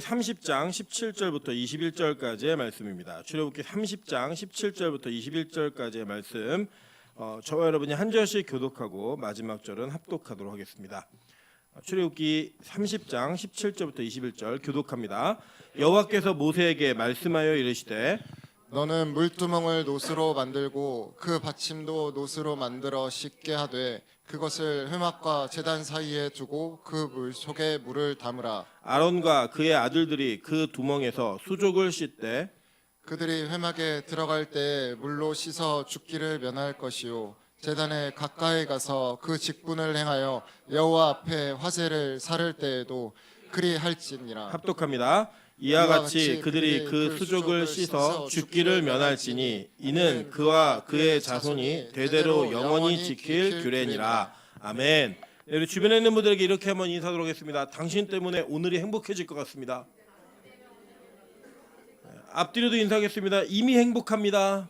30장 17절부터 21절까지의 말씀입니다. 출애굽기 30장 17절부터 21절까지의 말씀, 저와 여러분이 한 절씩 교독하고 마지막 절은 합독하도록 하겠습니다. 출애굽기 30장 17절부터 21절 교독합니다. 여호와께서 모세에게 말씀하여 이르시되 너는 물두멍을 노스로 만들고 그 받침도 노스로 만들어 씻게 하되 그것을 회막과 제단 사이에 두고 그 물 속에 물을 담으라. 아론과 그의 아들들이 그 두멍에서 수족을 씻되 그들이 회막에 들어갈 때 물로 씻어 죽기를 면할 것이요 제단에 가까이 가서 그 직분을 행하여 여호와 앞에 화제를 사를 때에도 그리 할지니라. 합독합니다. 이와 같이 그들이 그 수족을 씻어 죽기를 면할지니 이는 그와 그의 자손이 대대로 영원히 지킬 규례니라. 아멘. 네, 우리 주변에 있는 분들에게 이렇게 한번 인사하도록 하겠습니다. 당신 때문에 오늘이 행복해질 것 같습니다. 앞뒤로도 인사하겠습니다. 이미 행복합니다.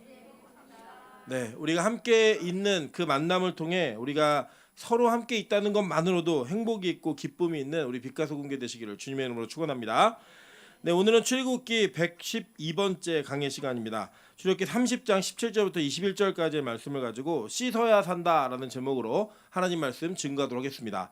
네, 우리가 함께 있는 그 만남을 통해 우리가 서로 함께 있다는 것만으로도 행복이 있고 기쁨이 있는 우리 빛가서 공개 되시기를 주님의 이름으로 축원합니다. 네, 오늘은 출애굽기 112번째 강의 시간입니다. 출애굽기 30장 17절부터 21절까지의 말씀을 가지고 씻어야 산다라는 제목으로 하나님 말씀 증거하도록 하겠습니다.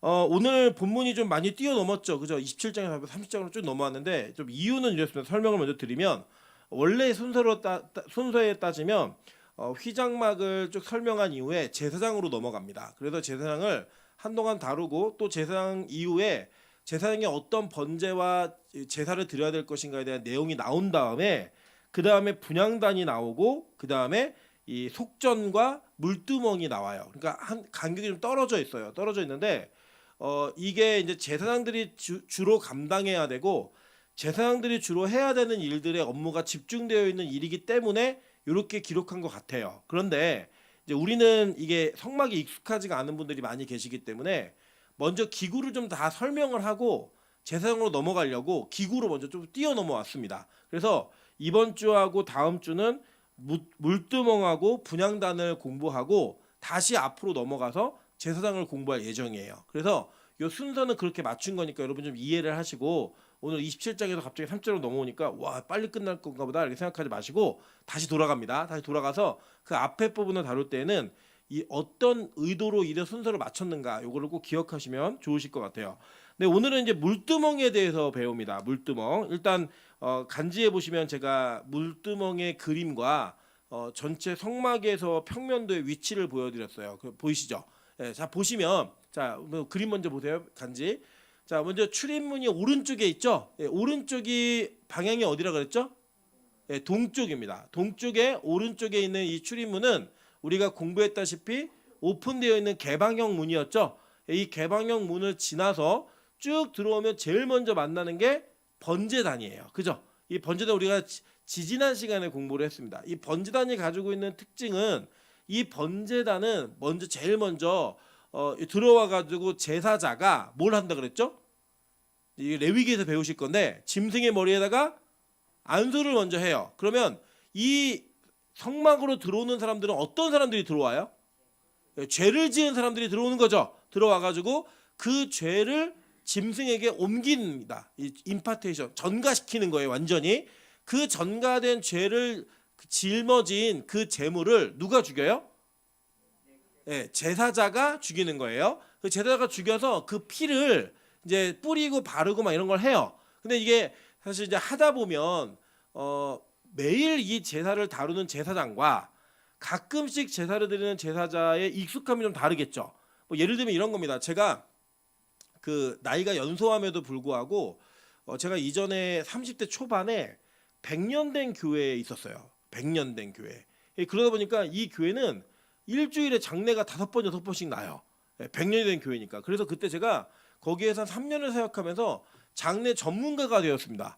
오늘 본문이 좀 많이 뛰어넘었죠. 그죠? 27장에서 30장으로 쭉 넘어왔는데 좀 이유는 이랬습니다. 설명을 먼저 드리면 원래 순서에 따지면 휘장막을 쭉 설명한 이후에 제사장으로 넘어갑니다. 그래서 제사장을 한동안 다루고 또 제사장 이후에 제사장이 어떤 번제와 제사를 드려야 될 것인가에 대한 내용이 나온 다음에 그 다음에 분향단이 나오고 그 다음에 이 속전과 물두멍이 나와요. 그러니까 한 간격이 좀 떨어져 있어요. 떨어져 있는데 이게 이제 제사장들이 주로 감당해야 되고 제사장들이 주로 해야 되는 일들의 업무가 집중되어 있는 일이기 때문에 이렇게 기록한 것 같아요. 그런데 이제 우리는 이게 성막이 익숙하지가 않은 분들이 많이 계시기 때문에 먼저 기구를 좀 다 설명을 하고 제사장으로 넘어가려고 기구로 먼저 좀 뛰어넘어 왔습니다. 그래서 이번 주하고 다음 주는 물두멍하고 분향단을 공부하고 다시 앞으로 넘어가서 제사장을 공부할 예정이에요. 그래서 이 순서는 그렇게 맞춘 거니까 여러분 좀 이해를 하시고 오늘 27장에서 갑자기 3절로 넘어오니까 와 빨리 끝날 건가 보다 이렇게 생각하지 마시고 다시 돌아갑니다. 다시 돌아가서 그 앞에 부분을 다룰 때는 이 어떤 의도로 이런 순서를 맞췄는가 요거를 꼭 기억하시면 좋으실 것 같아요. 네, 오늘은 이제 물두멍에 대해서 배웁니다. 물두멍. 일단 간지에 보시면 제가 물두멍의 그림과 전체 성막에서 평면도의 위치를 보여드렸어요. 보이시죠? 네, 자 보시면 자 그림 먼저 보세요. 간지. 자 먼저 출입문이 오른쪽에 있죠. 네, 오른쪽이 방향이 어디라 그랬죠? 네, 동쪽입니다. 동쪽에 오른쪽에 있는 이 출입문은 우리가 공부했다시피 오픈되어 있는 개방형 문이었죠. 이 개방형 문을 지나서 쭉 들어오면 제일 먼저 만나는 게 번제단이에요. 그죠? 이 번제단 우리가 지지난 시간에 공부를 했습니다. 이 번제단이 가지고 있는 특징은 이 번제단은 제일 먼저 들어와 가지고 제사자가 뭘 한다 그랬죠? 이 레위기에서 배우실 건데 짐승의 머리에다가 안수를 먼저 해요. 그러면 이 성막으로 들어오는 사람들은 어떤 사람들이 들어와요? 죄를 지은 사람들이 들어오는 거죠. 들어와 가지고 그 죄를 짐승에게 옮깁니다. 임파테이션, 전가시키는 거예요. 완전히 그 전가된 죄를 짊어진 그 제물을 누가 죽여요? 네, 제사자가 죽이는 거예요. 그 제사자가 죽여서 그 피를 이제 뿌리고 바르고 막 이런 걸 해요. 근데 이게 사실 이제 하다 보면 매일 이 제사를 다루는 제사장과 가끔씩 제사를 드리는 제사자의 익숙함이 좀 다르겠죠. 뭐 예를 들면 이런 겁니다. 제가 그 나이가 연소함에도 불구하고 제가 이전에 30대 초반에 100년 된 교회에 있었어요. 100년 된 교회. 그러다 보니까 이 교회는 일주일에 장례가 5번, 6번씩 나요. 100년이 된 교회니까. 그래서 그때 제가 거기에서 3년을 사역하면서 장례 전문가가 되었습니다.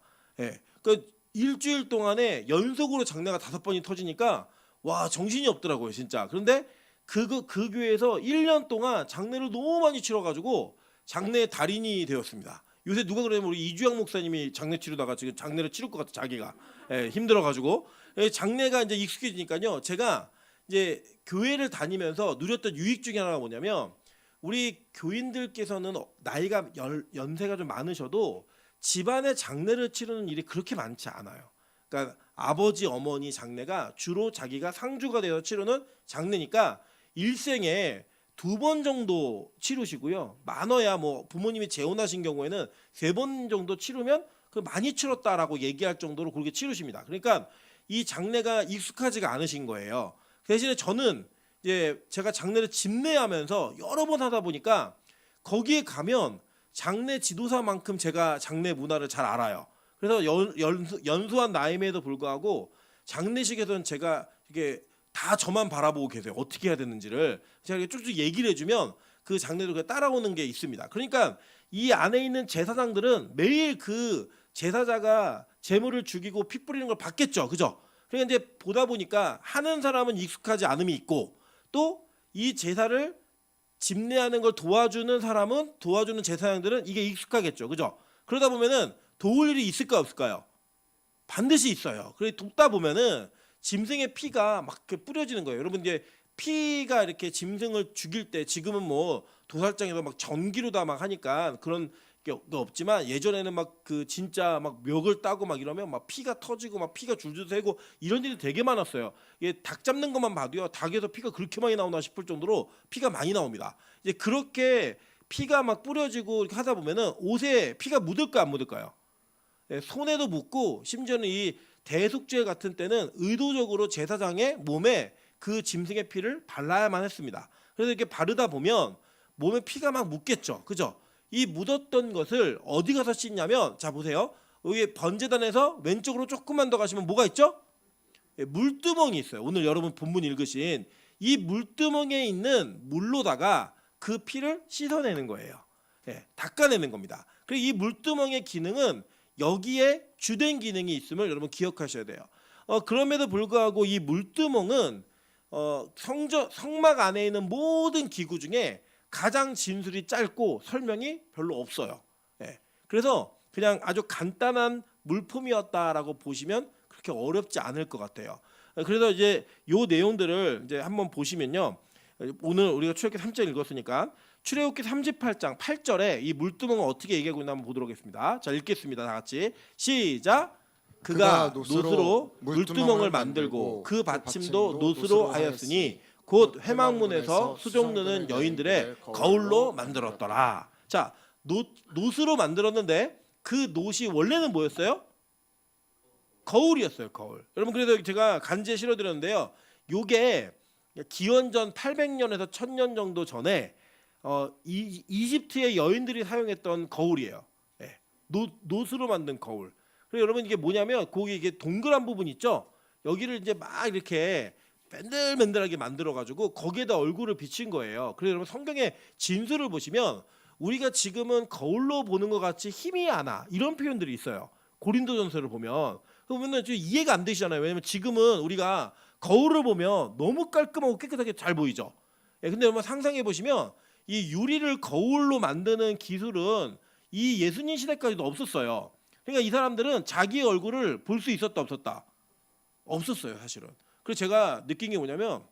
그 일주일 동안에 연속으로 장례가 5번이 터지니까 와 정신이 없더라고요 진짜. 그런데 그 교회에서 1년 동안 장례를 너무 많이 치러가지고 장례 달인이 되었습니다. 요새 누가 그러냐면 우리 이주영 목사님이 장례 치르다가 지금 장례를 치를 것 같아 자기가 힘들어가지고 장례가 이제 익숙해지니까요. 제가 이제 교회를 다니면서 누렸던 유익 중에 하나가 뭐냐면 우리 교인들께서는 나이가 연세가 좀 많으셔도 집안의 장례를 치르는 일이 그렇게 많지 않아요. 그러니까 아버지 어머니 장례가 주로 자기가 상주가 되어서 치르는 장례니까 일생에 2번 정도 치르시고요. 많아야 뭐 부모님이 재혼하신 경우에는 3번 정도 치르면 그 많이 치렀다라고 얘기할 정도로 그렇게 치르십니다. 그러니까 이 장례가 익숙하지가 않으신 거예요. 대신에 저는 이제 제가 장례를 집례하면서 여러 번 하다 보니까 거기에 가면 장례 지도사만큼 제가 장례 문화를 잘 알아요. 그래서 연수한 나이임에도 불구하고 장례식에서는 제가 이게 다 저만 바라보고 계세요. 어떻게 해야 되는지를 제가 이렇게 쭉쭉 얘기를 해주면 그 장례도 그냥 따라오는 게 있습니다. 그러니까 이 안에 있는 제사장들은 매일 그 제사자가 제물을 죽이고 피 뿌리는 걸 봤겠죠, 그죠? 그러니까 이제 보다 보니까 하는 사람은 익숙하지 않음이 있고 또 이 제사를 집례하는 걸 도와주는 사람은 도와주는 제사장들은 이게 익숙하겠죠, 그죠? 그러다 보면은 도울 일이 있을까 없을까요? 반드시 있어요. 그래 돕다 보면은 짐승의 피가 막 이렇게 뿌려지는 거예요. 여러분 이제 피가 이렇게 짐승을 죽일 때 지금은 뭐 도살장에서 막 전기로 다 막 하니까 그런 게 없지만 예전에는 막 그 진짜 막 멱을 따고 막 이러면 막 피가 터지고 막 피가 줄줄 새고 이런 일이 되게 많았어요. 이게 닭 잡는 것만 봐도요 닭에서 피가 그렇게 많이 나오나 싶을 정도로 피가 많이 나옵니다. 이제 그렇게 피가 막 뿌려지고 이렇게 하다 보면은 옷에 피가 묻을까 안 묻을까요? 예, 손에도 묻고 심지어는 이 대속죄 같은 때는 의도적으로 제사장의 몸에 그 짐승의 피를 발라야만 했습니다. 그래서 이렇게 바르다 보면 몸에 피가 막 묻겠죠, 그죠? 이 묻었던 것을 어디 가서 씻냐면 자 보세요. 여기 번제단에서 왼쪽으로 조금만 더 가시면 뭐가 있죠? 예, 물두멍이 있어요. 오늘 여러분 본문 읽으신 이 물두멍에 있는 물로다가 그 피를 씻어내는 거예요. 예, 닦아내는 겁니다. 그리고 이 물두멍의 기능은 여기에 주된 기능이 있음을 여러분 기억하셔야 돼요. 그럼에도 불구하고 이 물두멍은 성막 안에 있는 모든 기구 중에 가장 진술이 짧고 설명이 별로 없어요. 예. 그래서 그냥 아주 간단한 물품이었다라고 보시면 그렇게 어렵지 않을 것 같아요. 그래서 이제 요 내용들을 이제 한번 보시면요. 오늘 우리가 출애굽기 3장 읽었으니까 출애굽기 38장 8절에 이 물두멍을 어떻게 얘기하고 있나 한번 보도록 하겠습니다. 자, 읽겠습니다. 다 같이. 시작. 그가 노스로 물두멍을 만들고 그 받침도 노스로 하였으니 곧 회막문에서 수종 느는 여인들의 거울로 만들었더라. 자, 노스로 만들었는데 그 노시 원래는 뭐였어요? 거울이었어요, 거울. 여러분 그래서 제가 간지에 실어드렸는데요. 요게 기원전 800년에서 1000년 정도 전에 이집트의 여인들이 사용했던 거울이에요. 예, 노스로 만든 거울. 그리고 여러분 이게 뭐냐면 거기 이게 동그란 부분 있죠? 여기를 이제 막 이렇게 맨들맨들하게 만들어가지고 거기에다 얼굴을 비친 거예요. 그래서 여러분 성경의 진술을 보시면 우리가 지금은 거울로 보는 것 같이 희미하나 이런 표현들이 있어요. 고린도전서를 보면 그러면은 좀 이해가 안 되시잖아요. 왜냐면 지금은 우리가 거울을 보면 너무 깔끔하고 깨끗하게 잘 보이죠. 예, 근데 여러분 상상해 보시면 이 유리를 거울로 만드는 기술은 이 예수님 시대까지도 없었어요. 그러니까 이 사람들은 자기의 얼굴을 볼 수 있었다 없었다? 없었어요, 사실은. 그래서 제가 느낀 게 뭐냐면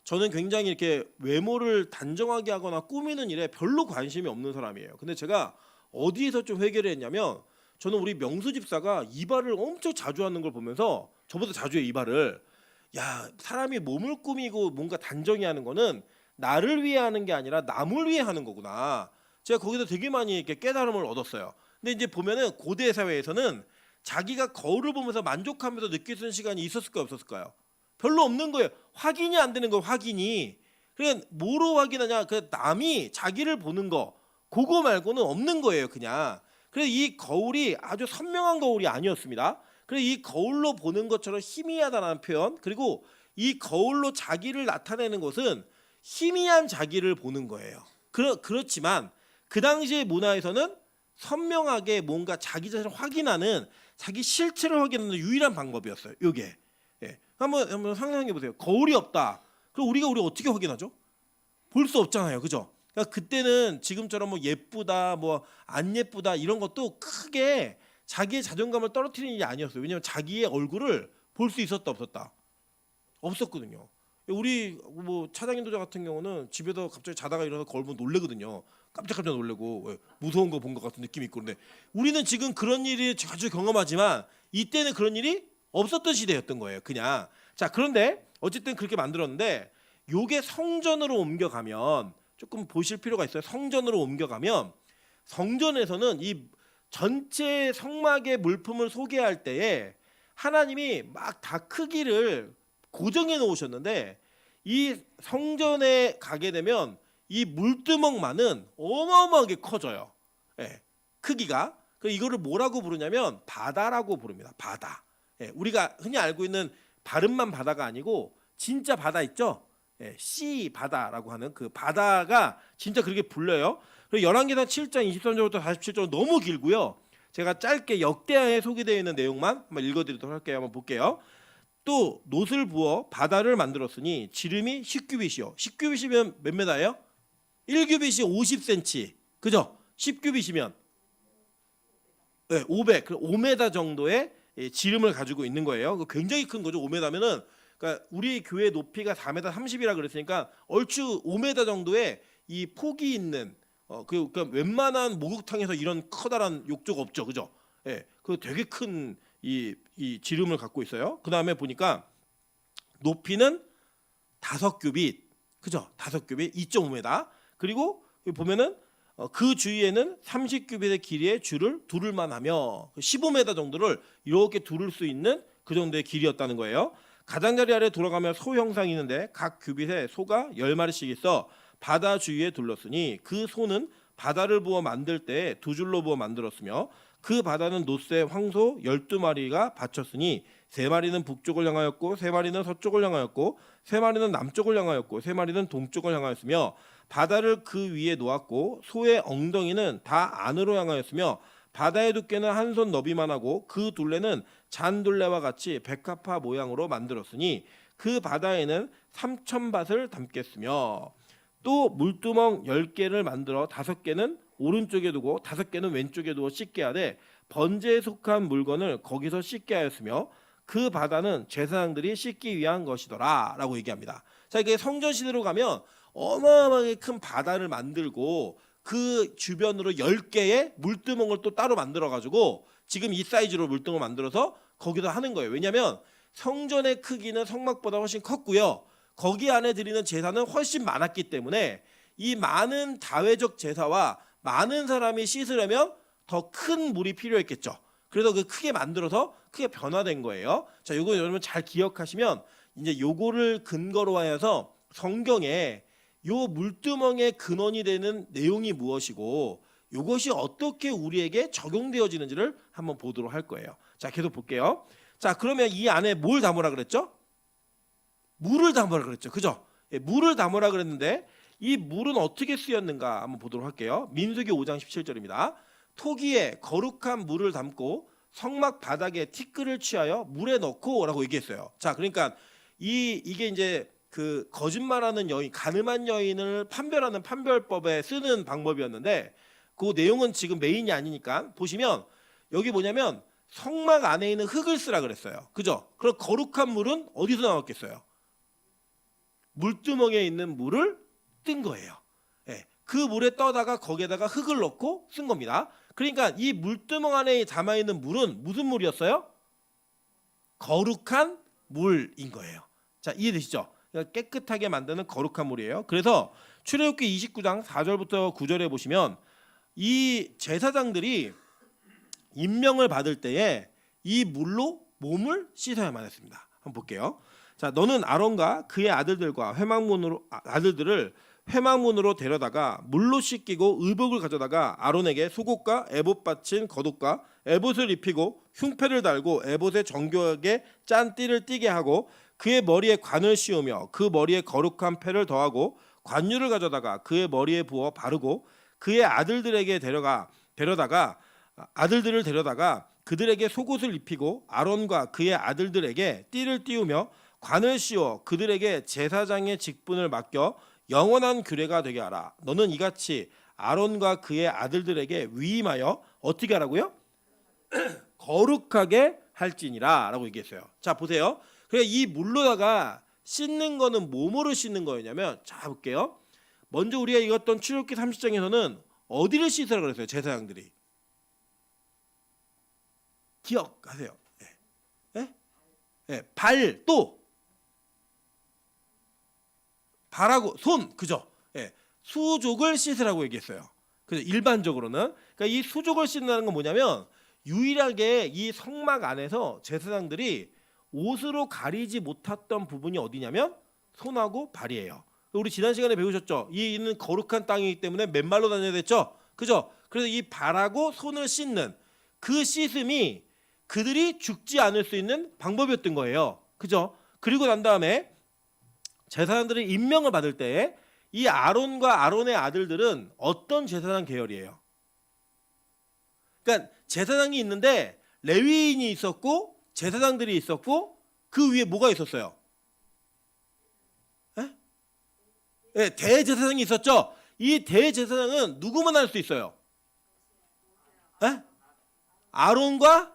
저는 굉장히 이렇게 외모를 단정하게 하거나 꾸미는 일에 별로 관심이 없는 사람이에요. 근데 제가 어디에서 좀 회개를 했냐면 저는 우리 명수 집사가 이발을 엄청 자주 하는 걸 보면서 저보다 자주 해 이발을. 야, 사람이 몸을 꾸미고 뭔가 단정히 하는 거는 나를 위해 하는 게 아니라 남을 위해 하는 거구나. 제가 거기서 되게 많이 이렇게 깨달음을 얻었어요. 근데 이제 보면은 고대 사회에서는 자기가 거울을 보면서 만족하면서 느낄 수 있는 시간이 있었을까요, 없었을까요? 별로 없는 거예요. 확인이 안 되는 거예요, 확인이. 그러니까 뭐로 확인하냐? 그 남이 자기를 보는 거 그거 말고는 없는 거예요, 그냥. 그래서 이 거울이 아주 선명한 거울이 아니었습니다. 그래서 이 거울로 보는 것처럼 희미하다는 표현, 그리고 이 거울로 자기를 나타내는 것은 희미한 자기를 보는 거예요. 그렇지만 그 당시의 문화에서는 선명하게 뭔가 자기 자신을 확인하는 자기 실체를 확인하는 유일한 방법이었어요. 이게 한번 상상해 보세요. 거울이 없다. 그럼 우리가 어떻게 확인하죠? 볼 수 없잖아요, 그죠? 그러니까 그때는 지금처럼 뭐 예쁘다, 뭐 안 예쁘다 이런 것도 크게 자기의 자존감을 떨어뜨리는 일이 아니었어요. 왜냐하면 자기의 얼굴을 볼 수 있었다 없었다? 없었거든요. 우리 뭐 차장인 도자 같은 경우는 집에서 갑자기 자다가 일어나서 거울 보면 놀래거든요. 깜짝깜짝 놀래고 무서운 거 본 것 같은 느낌이 있고 그런데 우리는 지금 그런 일이 자주 경험하지만 이때는 그런 일이 없었던 시대였던 거예요. 그냥 자 그런데 어쨌든 그렇게 만들었는데 요게 성전으로 옮겨가면 조금 보실 필요가 있어요. 성전으로 옮겨가면 성전에서는 이 전체 성막의 물품을 소개할 때에 하나님이 막 다 크기를 고정해 놓으셨는데 이 성전에 가게 되면 이 물두멍만은 어마어마하게 커져요. 예, 크기가. 이거를 뭐라고 부르냐면 바다라고 부릅니다. 바다. 예, 우리가 흔히 알고 있는 발음만 바다가 아니고 진짜 바다 있죠? 예, 씨 바다라고 하는 그 바다가 진짜 그렇게 불려요. 그리고 열왕기상 7장 23절부터 47절 너무 길고요. 제가 짧게 역대하에 소개되어 있는 내용만 한번 읽어드리도록 할게요. 한번 볼게요. 또 놋을 부어 바다를 만들었으니 지름이 10규빗이요. 10규빗이면 몇 메다예요? 1규빗이 50cm. 그죠? 10규빗이면 네, 500. 5m 정도의 지름을 가지고 있는 거예요. 굉장히 큰 거죠. 5m면은 그러니까 우리 교회 높이가 4m 30이라 그랬으니까 얼추 5m 정도의 이 폭이 있는 그러니까 웬만한 목욕탕에서 이런 커다란 욕조가 없죠. 그죠? 예. 그 되게 큰 이 지름을 갖고 있어요. 그다음에 보니까 높이는 5규빗. 그죠? 5규빗 2.5m. 그리고 여기 보면은 그 주위에는 30규빗의 길이의 줄을 두를만 하며 15m 정도를 이렇게 두를 수 있는 그 정도의 길이었다는 거예요. 가장자리 아래 돌아가면 소 형상이 있는데 각 규빗에 소가 10마리씩 있어 바다 주위에 둘렀으니 그 소는 바다를 부어 만들 때 두 줄로 부어 만들었으며 그 바다는 놋에 황소 12마리가 받쳤으니 3마리는 북쪽을 향하였고 3마리는 서쪽을 향하였고 3마리는 남쪽을 향하였고 3마리는 동쪽을 향하였으며 바다를 그 위에 놓았고 소의 엉덩이는 다 안으로 향하였으며 바다의 두께는 한 손 너비만 하고 그 둘레는 잔둘레와 같이 백합화 모양으로 만들었으니 그 바다에는 3,000밭을 담겠으며 또 물두멍 10개를 만들어 5개는 오른쪽에 두고 5개는 왼쪽에 두어 씻게 하되 번제에 속한 물건을 거기서 씻게 하였으며 그 바다는 제사장들이 씻기 위한 것이더라 라고 얘기합니다. 자, 이게 성전 시대로 가면 어마어마하게 큰 바다를 만들고 그 주변으로 10개의 물두멍을 또 따로 만들어 가지고 지금 이 사이즈로 물두멍을 만들어서 거기다 하는 거예요. 왜냐하면 성전의 크기는 성막보다 훨씬 컸고요. 거기 안에 드리는 제사는 훨씬 많았기 때문에 이 많은 다회적 제사와 많은 사람이 씻으려면 더 큰 물이 필요했겠죠. 그래서 그 크게 만들어서 크게 변화된 거예요. 자, 요거 여러분 잘 기억하시면 이제 요거를 근거로 하여서 성경에 요 물두멍의 근원이 되는 내용이 무엇이고 요것이 어떻게 우리에게 적용되어지는지를 한번 보도록 할 거예요. 자, 계속 볼게요. 자, 그러면 이 안에 뭘 담으라 그랬죠? 물을 담으라 그랬죠. 그죠? 예, 물을 담으라 그랬는데 이 물은 어떻게 쓰였는가 한번 보도록 할게요. 민수기 5장 17절입니다. 토기에 거룩한 물을 담고 성막 바닥에 티끌을 취하여 물에 넣고라고 얘기했어요. 자, 그러니까 이게 이제 그 거짓말하는 여인, 간음한 여인을 판별하는 판별법에 쓰는 방법이었는데 그 내용은 지금 메인이 아니니까 보시면 여기 뭐냐면 성막 안에 있는 흙을 쓰라 그랬어요. 그죠? 그럼 거룩한 물은 어디서 나왔겠어요? 물두멍에 있는 물을 뜬 거예요. 예, 그 물에 떠다가 거기에다가 흙을 넣고 쓴 겁니다. 그러니까 이 물두멍 안에 담아 있는 물은 무슨 물이었어요? 거룩한 물인 거예요. 자, 이해되시죠? 그러니까 깨끗하게 만드는 거룩한 물이에요. 그래서 출애굽기 29장 4절부터 9절에 보시면 이 제사장들이 임명을 받을 때에 이 물로 몸을 씻어야만 했습니다. 한번 볼게요. 자, 너는 아론과 그의 아들들과 아들들을 회막문으로 데려다가 물로 씻기고 의복을 가져다가 아론에게 속옷과 에봇 받친 겉옷과 에봇을 입히고 흉패를 달고 에봇의 정교하게 짠 띠를 띠게 하고 그의 머리에 관을 씌우며 그 머리에 거룩한 패를 더하고 관유를 가져다가 그의 머리에 부어 바르고 그의 아들들에게 데려다가 그들에게 속옷을 입히고 아론과 그의 아들들에게 띠를 띄우며 관을 씌워 그들에게 제사장의 직분을 맡겨 영원한 규례가 되게 하라. 너는 이같이 아론과 그의 아들들에게 위임하여 어떻게 하라고요? 거룩하게 할지니라 라고 얘기했어요. 자, 보세요. 그래 이 물로다가 씻는 거는 뭐뭐로 씻는 거였냐면 자 볼게요. 먼저 우리가 읽었던 출애굽기 30장에서는 어디를 씻으라 그랬어요? 제사장들이. 기억하세요. 예? 예, 발, 또 발하고 손, 그죠? 예, 수족을 씻으라고 얘기했어요. 그래서 일반적으로는 그러니까 이 수족을 씻는다는 건 뭐냐면 유일하게 이 성막 안에서 제사장들이 옷으로 가리지 못했던 부분이 어디냐면 손하고 발이에요. 우리 지난 시간에 배우셨죠? 이 있는 거룩한 땅이기 때문에 맨발로 다녀야 됐죠? 그죠? 그래서 이 발하고 손을 씻는 그 씻음이 그들이 죽지 않을 수 있는 방법이었던 거예요. 그죠? 그리고 난 다음에 제사장들이 임명을 받을 때 이 아론과 아론의 아들들은 어떤 제사장 계열이에요? 그러니까 제사장이 있는데 레위인이 있었고 제사장들이 있었고 그 위에 뭐가 있었어요? 예? 예, 대제사장이 있었죠. 이 대제사장은 누구만 할 수 있어요? 예? 아론과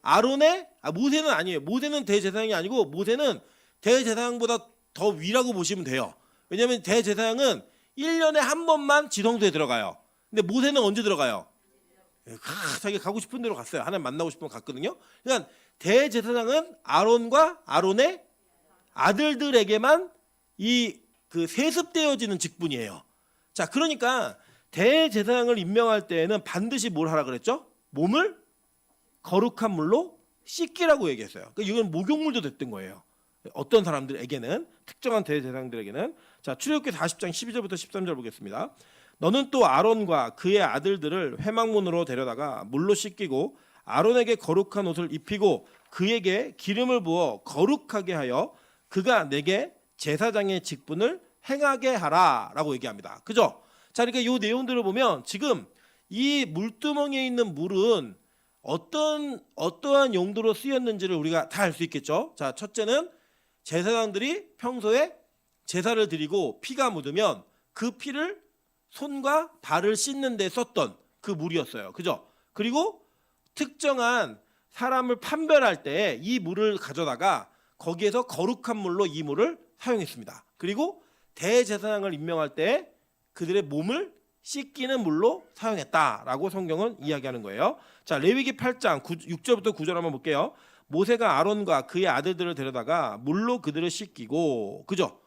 아론의 모세는 아니에요. 모세는 대제사장이 아니고 모세는 대제사장보다 더 위라고 보시면 돼요. 왜냐하면 대제사장은 1년에 한 번만 지성소에 들어가요. 근데 모세는 언제 들어가요? 자기가 가고 싶은 대로 갔어요. 하나님 만나고 싶으면 갔거든요. 그러니까 대제사장은 아론과 아론의 아들들에게만 이 그 세습되어지는 직분이에요. 자, 그러니까 대제사장을 임명할 때에는 반드시 뭘 하라 그랬죠? 몸을 거룩한 물로 씻기라고 얘기했어요. 그러니까 이건 목욕물도 됐던 거예요. 어떤 사람들에게는, 특정한 대제사장들에게는. 자, 출애굽기 40장 12절부터 13절 보겠습니다. 너는 또 아론과 그의 아들들을 회막문으로 데려다가 물로 씻기고 아론에게 거룩한 옷을 입히고 그에게 기름을 부어 거룩하게 하여 그가 내게 제사장의 직분을 행하게 하라라고 얘기합니다. 그죠? 자, 그러니까 이 내용들을 보면 지금 이 물두멍에 있는 물은 어떠한 용도로 쓰였는지를 우리가 다 알 수 있겠죠. 자, 첫째는 제사장들이 평소에 제사를 드리고 피가 묻으면 그 피를 손과 발을 씻는 데 썼던 그 물이었어요. 그죠? 그리고 특정한 사람을 판별할 때 이 물을 가져다가 거기에서 거룩한 물로 이 물을 사용했습니다. 그리고 대제사장을 임명할 때 그들의 몸을 씻기는 물로 사용했다라고 성경은 이야기하는 거예요. 자, 레위기 8장 6절부터 9절 한번 볼게요. 모세가 아론과 그의 아들들을 데려다가 물로 그들을 씻기고, 그죠?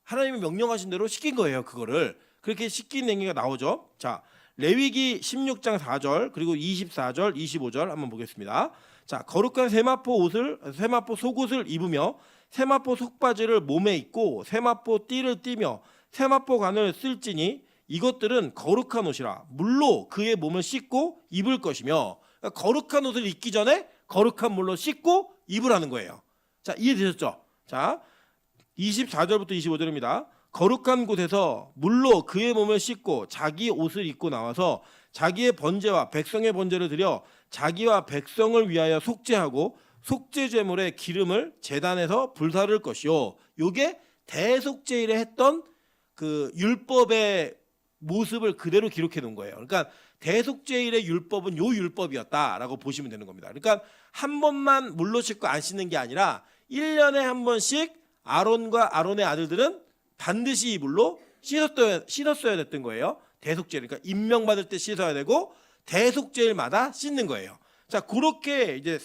하나님이 명령하신 대로 씻긴 거예요. 그거를 그렇게 씻긴 행위가 나오죠. 자, 레위기 16장 4절 그리고 24절 25절 한번 보겠습니다. 자, 거룩한 세마포 속옷을 입으며 세마포 속바지를 몸에 입고 세마포 띠를 띠며 세마포 관을 쓸지니 이것들은 거룩한 옷이라 물로 그의 몸을 씻고 입을 것이며, 그러니까 거룩한 옷을 입기 전에 거룩한 물로 씻고 입으라는 거예요. 자, 이해되셨죠? 자, 24절부터 25절입니다. 거룩한 곳에서 물로 그의 몸을 씻고 자기 옷을 입고 나와서 자기의 번제와 백성의 번제를 드려 자기와 백성을 위하여 속죄하고 속죄 제물에 기름을 제단에서 불사를 것이요. 요게 대속죄일에 했던 그 율법의 모습을 그대로 기록해 놓은 거예요. 그러니까 대속죄일의 율법은 요 율법이었다라고 보시면 되는 겁니다. 그러니까 한 번만 물로 씻고 안 씻는 게 아니라 1년에 한 번씩 아론과 아론의 아들들은 반드시 이 물로 씻었어야 됐던 거예요. 대속죄일, 그러니까 임명받을 때 씻어야 되고 대속죄일마다 씻는 거예요. 자, 그렇게 이제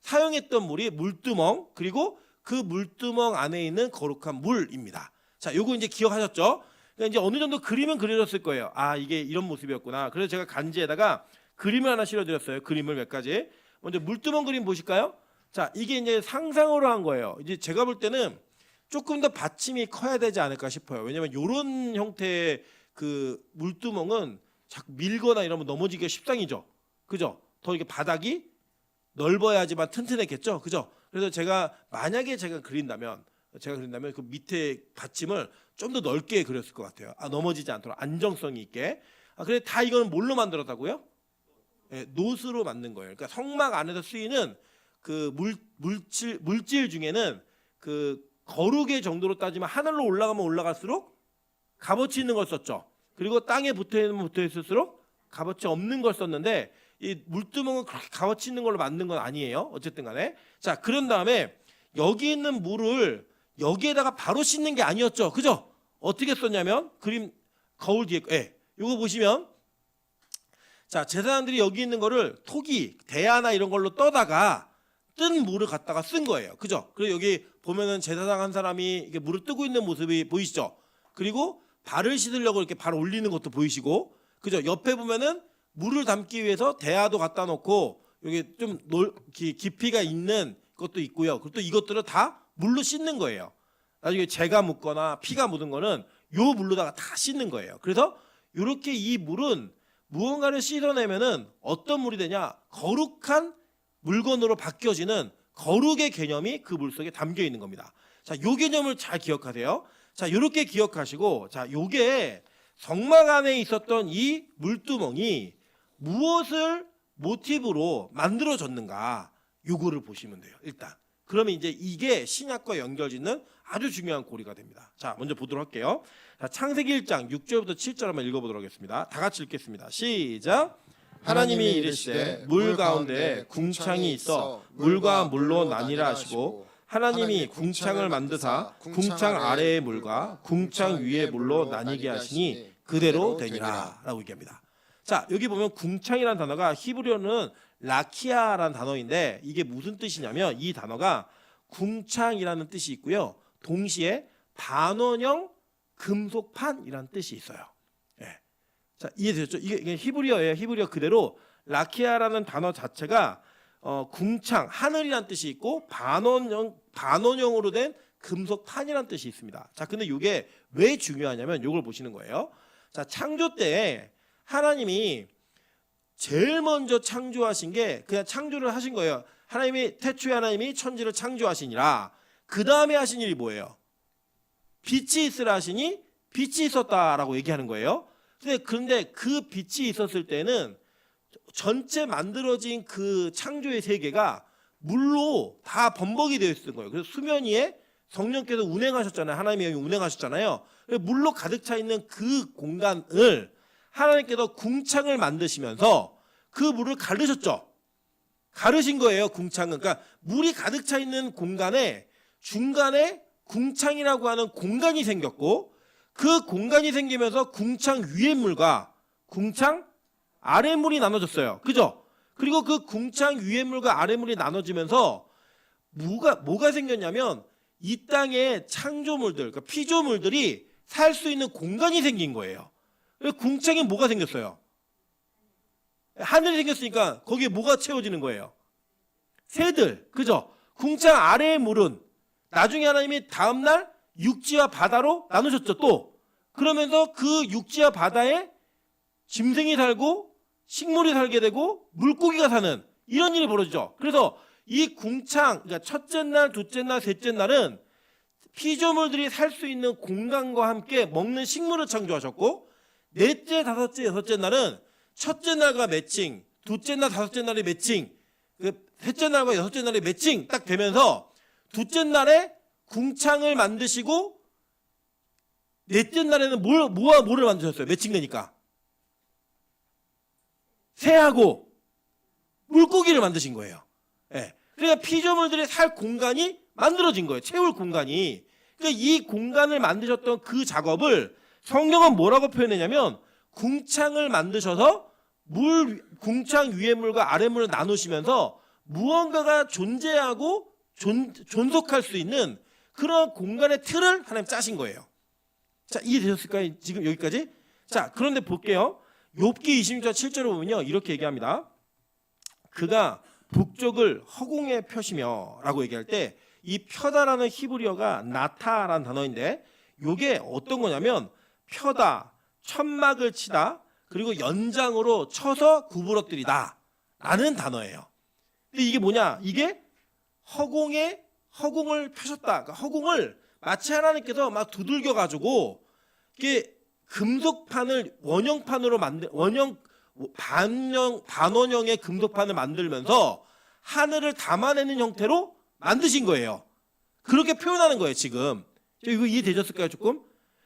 사용했던 물이 물두멍, 그리고 그 물두멍 안에 있는 거룩한 물입니다. 자, 요거 이제 기억하셨죠? 그러니까 이제 어느 정도 그림은 그려졌을 거예요. 아, 이게 이런 모습이었구나. 그래서 제가 간지에다가 그림을 하나 실어드렸어요. 그림을 몇 가지. 먼저 물두멍 그림 보실까요? 자, 이게 이제 상상으로 한 거예요. 이제 제가 볼 때는 조금 더 받침이 커야 되지 않을까 싶어요. 왜냐면 이런 형태의 그 물두멍은 자꾸 밀거나 이러면 넘어지기가 십상이죠. 그죠? 더 이게 바닥이 넓어야지만 튼튼했겠죠. 그죠? 그래서 만약에 제가 그린다면 그 밑에 받침을 좀 더 넓게 그렸을 것 같아요. 넘어지지 않도록 안정성이 있게. 그래 다 이거는 뭘로 만들었다고요? 네, 노스로 만든 거예요. 그러니까 성막 안에서 쓰이는 그 물질 중에는 그 거룩의 정도로 따지면 하늘로 올라가면 올라갈수록 값어치 있는 걸 썼죠. 그리고 땅에 붙어 있을수록 값어치 없는 걸 썼는데 이 물두멍은 그렇게 값어치 있는 걸로 만든 건 아니에요. 어쨌든 간에. 자, 그런 다음에 여기 있는 물을 여기에다가 바로 씻는 게 아니었죠. 그죠? 어떻게 썼냐면 그림 거울 뒤에 예. 요거 보시면 자, 제사장들이 여기 있는 거를 토기, 대야나 이런 걸로 떠다가 뜬 물을 갖다가 쓴 거예요. 그죠? 그리고 여기 보면은 제사장 한 사람이 이렇게 물을 뜨고 있는 모습이 보이시죠? 그리고 발을 씻으려고 이렇게 발 올리는 것도 보이시고, 그죠? 옆에 보면은 물을 담기 위해서 대야도 갖다 놓고 여기 좀 깊이가 있는 것도 있고요. 그리고 또 이것들을 다 물로 씻는 거예요. 나중에 재가 묻거나 피가 묻은 거는 요 물로다가 다 씻는 거예요. 그래서 이렇게 이 물은 무언가를 씻어내면은 어떤 물이 되냐? 거룩한 물건으로 바뀌어지는 거룩의 개념이 그 물 속에 담겨 있는 겁니다. 자, 요 개념을 잘 기억하세요. 자, 요렇게 기억하시고, 자, 요게 성막 안에 있었던 이 물두멍이 무엇을 모티브로 만들어졌는가? 요거를 보시면 돼요. 일단. 그러면 이제 이게 신약과 연결짓는 아주 중요한 고리가 됩니다. 자, 먼저 보도록 할게요. 자, 창세기 1장 6절부터 7절 한번 읽어보도록 하겠습니다. 다 같이 읽겠습니다. 시작. 하나님이 이르시되 물 가운데 궁창이 있어 물과 물로 나뉘라 하시고 하나님이 궁창을 만드사 궁창 아래의 물과 궁창 위의 물로 나뉘게 하시니 그대로 되니라 라고 얘기합니다. 자, 여기 보면 궁창이라는 단어가 히브리어는 라키아라는 단어인데 이게 무슨 뜻이냐면 이 단어가 궁창이라는 뜻이 있고요. 동시에 반원형 금속판이라는 뜻이 있어요. 예. 자, 이해되셨죠? 이게 히브리어예요. 히브리어 그대로 라키아라는 단어 자체가 궁창, 하늘이라는 뜻이 있고 반원형으로 된 금속판이라는 뜻이 있습니다. 자, 근데 이게 왜 중요하냐면 이걸 보시는 거예요. 자, 창조 때에 하나님이 제일 먼저 창조하신 게 그냥 창조를 하신 거예요. 하나님이 태초에 하나님이 천지를 창조하시니라. 그 다음에 하신 일이 뭐예요? 빛이 있으라 하시니 빛이 있었다라고 얘기하는 거예요. 그런데 그 빛이 있었을 때는 전체 만들어진 그 창조의 세계가 물로 다 범벅이 되어 있었던 거예요. 그래서 수면 위에 성령께서 운행하셨잖아요. 하나님이 여기 운행하셨잖아요. 물로 가득 차 있는 그 공간을 하나님께서 궁창을 만드시면서 그 물을 가르셨죠. 가르신 거예요. 궁창은. 그러니까 물이 가득 차 있는 공간에 중간에 궁창이라고 하는 공간이 생겼고 그 공간이 생기면서 궁창 위의 물과 궁창 아래 물이 나눠졌어요. 그죠? 그리고 그 궁창 위의 물과 아래 물이 나눠지면서 뭐가 생겼냐면 이 땅의 창조물들, 그러니까 피조물들이 살 수 있는 공간이 생긴 거예요. 궁창에 뭐가 생겼어요? 하늘이 생겼으니까 거기에 뭐가 채워지는 거예요? 새들. 그죠? 궁창 아래의 물은 나중에 하나님이 다음날 육지와 바다로 나누셨죠. 또 그러면서 그 육지와 바다에 짐승이 살고 식물이 살게 되고 물고기가 사는 이런 일이 벌어지죠. 그래서 이 궁창, 그러니까 첫째 날, 둘째 날, 셋째 날은 피조물들이 살 수 있는 공간과 함께 먹는 식물을 창조하셨고 넷째, 다섯째, 여섯째 날은 첫째 날과 매칭, 둘째 날, 다섯째 날이 매칭, 셋째 날과 여섯째 날이 매칭 딱 되면서 둘째 날에 궁창을 만드시고 넷째 날에는 뭐를 만드셨어요? 매칭되니까 새하고 물고기를 만드신 거예요. 예. 그러니까 피조물들이 살 공간이 만들어진 거예요. 채울 공간이. 그러니까 이 공간을 만드셨던 그 작업을 성경은 뭐라고 표현했냐면 궁창을 만드셔서 궁창 위의 물과 아래 물을 나누시면서 무언가가 존재하고 존속할 수 있는 그런 공간의 틀을 하나님 짜신 거예요. 자, 이해되셨을까요? 지금 여기까지? 자, 그런데 볼게요. 욥기 26장 7절을 보면요. 이렇게 얘기합니다. 그가 북쪽을 허공에 펴시며 라고 얘기할 때 이 펴다라는 히브리어가 나타라는 단어인데 이게 어떤 거냐면 펴다, 천막을 치다, 그리고 연장으로 쳐서 구부러뜨리다 라는 단어예요. 근데 이게 뭐냐? 이게 허공을 펴셨다. 그러니까 허공을 마치 하나님께서 막 두들겨 가지고 이게 금속판을 원형판으로 반원형의 금속판을 만들면서 하늘을 담아내는 형태로 만드신 거예요. 그렇게 표현하는 거예요. 지금 이거 이해되셨을까요? 조금?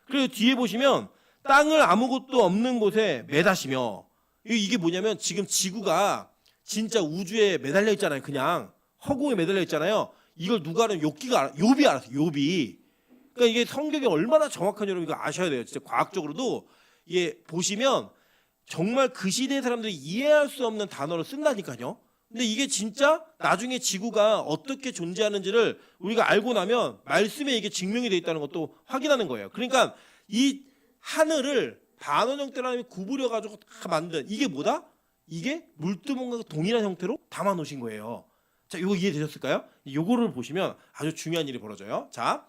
그리고 뒤에 보시면 땅을 아무것도 없는 곳에 매다시며 이게 뭐냐면 지금 지구가 진짜 우주에 매달려 있잖아요. 그냥 허공에 매달려 있잖아요. 이걸 누가 알아요? 욥이 알았어요. 욥이. 그러니까 이게 성경이 얼마나 정확한 여러분 이거 아셔야 돼요. 진짜 과학적으로도 이게 보시면 정말 그 시대 사람들이 이해할 수 없는 단어를 쓴다니까요. 근데 이게 진짜 나중에 지구가 어떻게 존재하는지를 우리가 알고 나면 말씀에 이게 증명이 돼 있다는 것도 확인하는 거예요. 그러니까 이 하늘을 반원 형태로 하나님이 구부려 가지고 다 만든 이게 뭐다? 이게 물두멍과 동일한 형태로 담아 놓으신 거예요. 자, 이거 이해되셨을까요? 요거를 보시면 아주 중요한 일이 벌어져요. 자,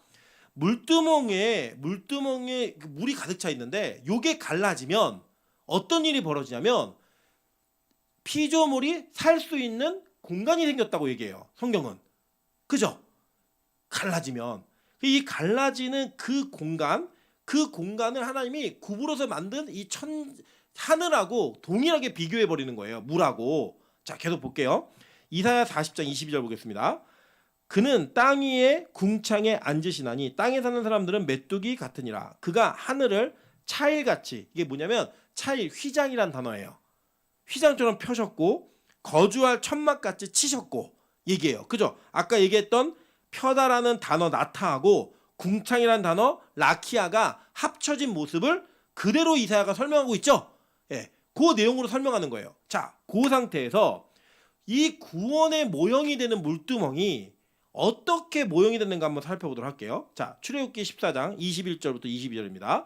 물두멍에 그 물이 가득 차 있는데 요게 갈라지면 어떤 일이 벌어지냐면 피조물이 살 수 있는 공간이 생겼다고 얘기해요. 성경은. 그죠? 갈라지면 이 갈라지는 그 공간을 하나님이 구부러서 만든 이 하늘하고 동일하게 비교해 버리는 거예요. 물하고. 자, 계속 볼게요. 이사야 40장 22절 보겠습니다. 그는 땅 위에 궁창에 앉으시나니 땅에 사는 사람들은 메뚜기 같으니라. 그가 하늘을 차일같이, 이게 뭐냐면 차일, 휘장이란 단어예요. 휘장처럼 펴셨고 거주할 천막같이 치셨고 얘기해요. 그죠? 아까 얘기했던 펴다라는 단어 나타하고 궁창이라는 단어 라키아가 합쳐진 모습을 그대로 이사야가 설명하고 있죠. 예, 그 내용으로 설명하는 거예요. 자, 그 상태에서 이 구원의 모형이 되는 물두멍이 어떻게 모형이 됐는가 한번 살펴보도록 할게요. 자, 출애굽기 14장 21절부터 22절입니다.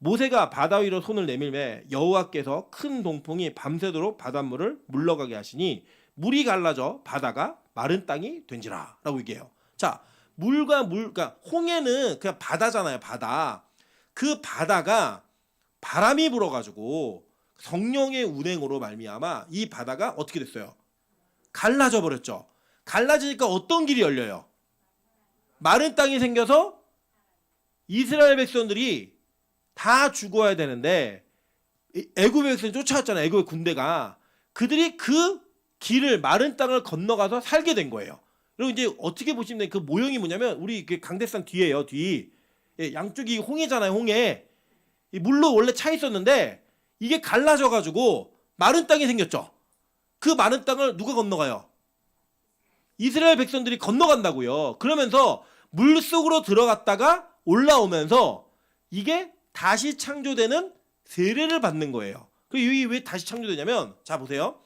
모세가 바다 위로 손을 내밀매 여호와께서 큰 동풍이 밤새도록 바닷물을 물러가게 하시니 물이 갈라져 바다가 마른 땅이 된지라 라고 얘기해요. 자, 그러니까 홍해는 그냥 바다잖아요. 바다. 그 바다가 바람이 불어가지고 성령의 운행으로 말미암아 이 바다가 어떻게 됐어요? 갈라져 버렸죠. 갈라지니까 어떤 길이 열려요? 마른 땅이 생겨서 이스라엘 백성들이 다 죽어야 되는데 애굽의 백성이 쫓아왔잖아요. 애굽의 군대가. 그들이 그 길을 마른 땅을 건너가서 살게 된 거예요. 그리고 이제 어떻게 보시면 돼? 그 모형이 뭐냐면 우리 그 강대상 뒤에요. 뒤. 예, 양쪽이 홍해잖아요. 홍해. 이 물로 원래 차 있었는데 이게 갈라져 가지고 마른 땅이 생겼죠. 그 마른 땅을 누가 건너가요? 이스라엘 백성들이 건너간다고요. 그러면서 물 속으로 들어갔다가 올라오면서 이게 다시 창조되는 세례를 받는 거예요. 그리고 이게 왜 다시 창조되냐면, 자 보세요.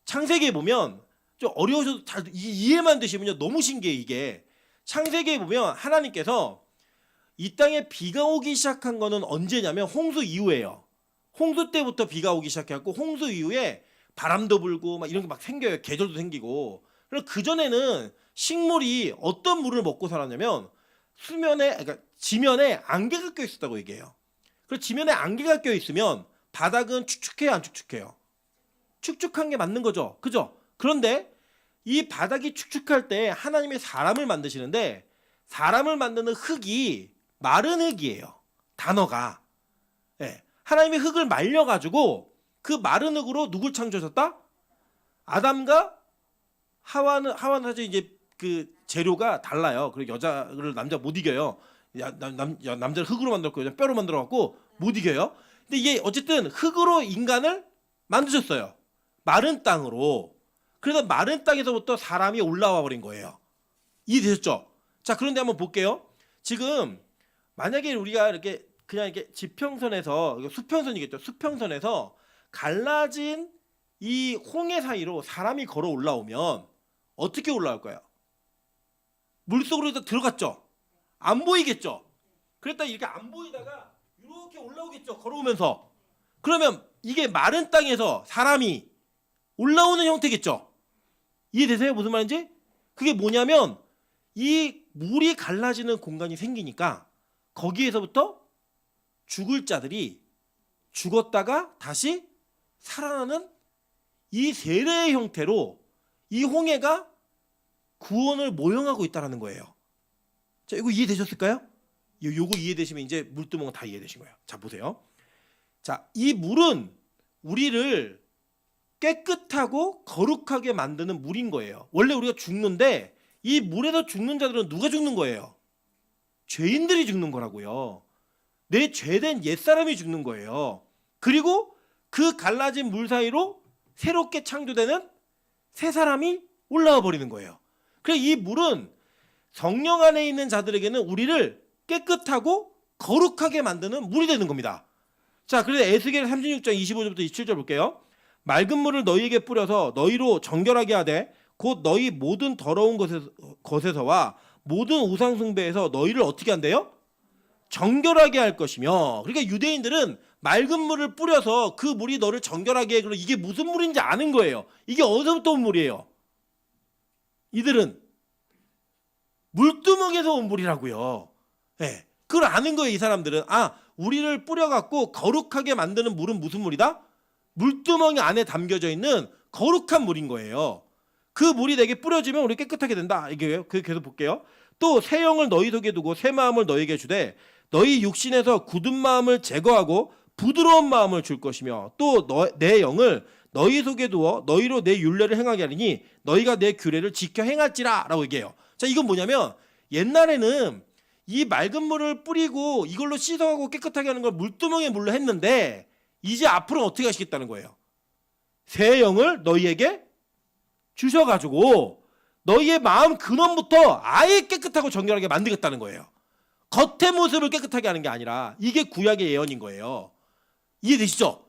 창세기에 보면 좀 어려우셔도 잘 이해만 되시면요 너무 신기해. 이게 창세기에 보면 하나님께서 이 땅에 비가 오기 시작한 거는 언제냐면 홍수 이후예요. 홍수 때부터 비가 오기 시작해갖고 홍수 이후에 바람도 불고 막 이런 게 막 생겨요. 계절도 생기고. 그리고 그 전에는 식물이 어떤 물을 먹고 살았냐면 그러니까 지면에 안개가 껴 있었다고 얘기해요. 그리고 지면에 안개가 껴 있으면 바닥은 축축해요, 안 축축해요? 축축한 게 맞는 거죠, 그죠? 그런데 이 바닥이 축축할 때 하나님이 사람을 만드시는데 사람을 만드는 흙이 마른 흙이에요. 단어가. 예. 하나님이 흙을 말려가지고 그 마른 흙으로 누굴 창조하셨다? 아담과 하와는 사실 이제 그 재료가 달라요. 그리고 여자를 남자 못 이겨요. 남자를 흑으로 만들었고 여자 뼈로 만들어갖고 못 이겨요. 근데 이게 어쨌든 흙으로 인간을 만드셨어요. 마른 땅으로. 그래서 마른 땅에서부터 사람이 올라와 버린 거예요. 이해되셨죠? 자, 그런데 한번 볼게요. 지금 만약에 우리가 이렇게 그냥 이렇게 지평선에서, 수평선이겠죠. 수평선에서 갈라진 이 홍해 사이로 사람이 걸어 올라오면 어떻게 올라올 거예요? 물속으로 들어갔죠. 안 보이겠죠. 그랬다 이렇게 안 보이다가 이렇게 올라오겠죠. 걸어오면서. 그러면 이게 마른 땅에서 사람이 올라오는 형태겠죠. 이해되세요? 무슨 말인지? 그게 뭐냐면 이 물이 갈라지는 공간이 생기니까 거기에서부터 죽을 자들이 죽었다가 다시 살아나는 이 세례의 형태로 이 홍해가 구원을 모형하고 있다는 거예요. 자, 이거 이해되셨을까요? 요거 이해되시면 이제 물두멍은 다 이해되신 거예요. 자, 보세요. 자, 이 물은 우리를 깨끗하고 거룩하게 만드는 물인 거예요. 원래 우리가 죽는데 이 물에서 죽는 자들은 누가 죽는 거예요? 죄인들이 죽는 거라고요. 내 죄된 옛사람이 죽는 거예요. 그리고 그 갈라진 물 사이로 새롭게 창조되는 새 사람이 올라와 버리는 거예요. 그래서 이 물은 성령 안에 있는 자들에게는 우리를 깨끗하고 거룩하게 만드는 물이 되는 겁니다. 자, 그래서 에스겔 36장 25절부터 27절 볼게요. 맑은 물을 너희에게 뿌려서 너희로 정결하게 하되 곧 너희 모든 더러운 것에서와 모든 우상 숭배에서 너희를 어떻게 한대요? 정결하게 할 것이며. 그러니까 유대인들은 맑은 물을 뿌려서 그 물이 너를 정결하게 해. 그럼 이게 무슨 물인지 아는 거예요. 이게 어디서부터 온 물이에요? 이들은 물두멍에서 온 물이라고요. 네. 그걸 아는 거예요. 이 사람들은. 아, 우리를 뿌려갖고 거룩하게 만드는 물은 무슨 물이다? 물두멍이 안에 담겨져 있는 거룩한 물인 거예요. 그 물이 내게 뿌려지면 우리 깨끗하게 된다. 이게 계속 볼게요. 또 새 영을 너희 속에 두고 새 마음을 너희에게 주되 너희 육신에서 굳은 마음을 제거하고 부드러운 마음을 줄 것이며 또 내 영을 너희 속에 두어 너희로 내 율례를 행하게 하리니 너희가 내 규례를 지켜 행할지라 라고 얘기해요. 자, 이건 뭐냐면 옛날에는 이 맑은 물을 뿌리고 이걸로 씻어가고 깨끗하게 하는 걸 물두멍에 물로 했는데 이제 앞으로 어떻게 하시겠다는 거예요? 새 영을 너희에게 주셔가지고 너희의 마음 근원부터 아예 깨끗하고 정결하게 만들겠다는 거예요. 겉의 모습을 깨끗하게 하는 게 아니라 이게 구약의 예언인 거예요. 이해되시죠?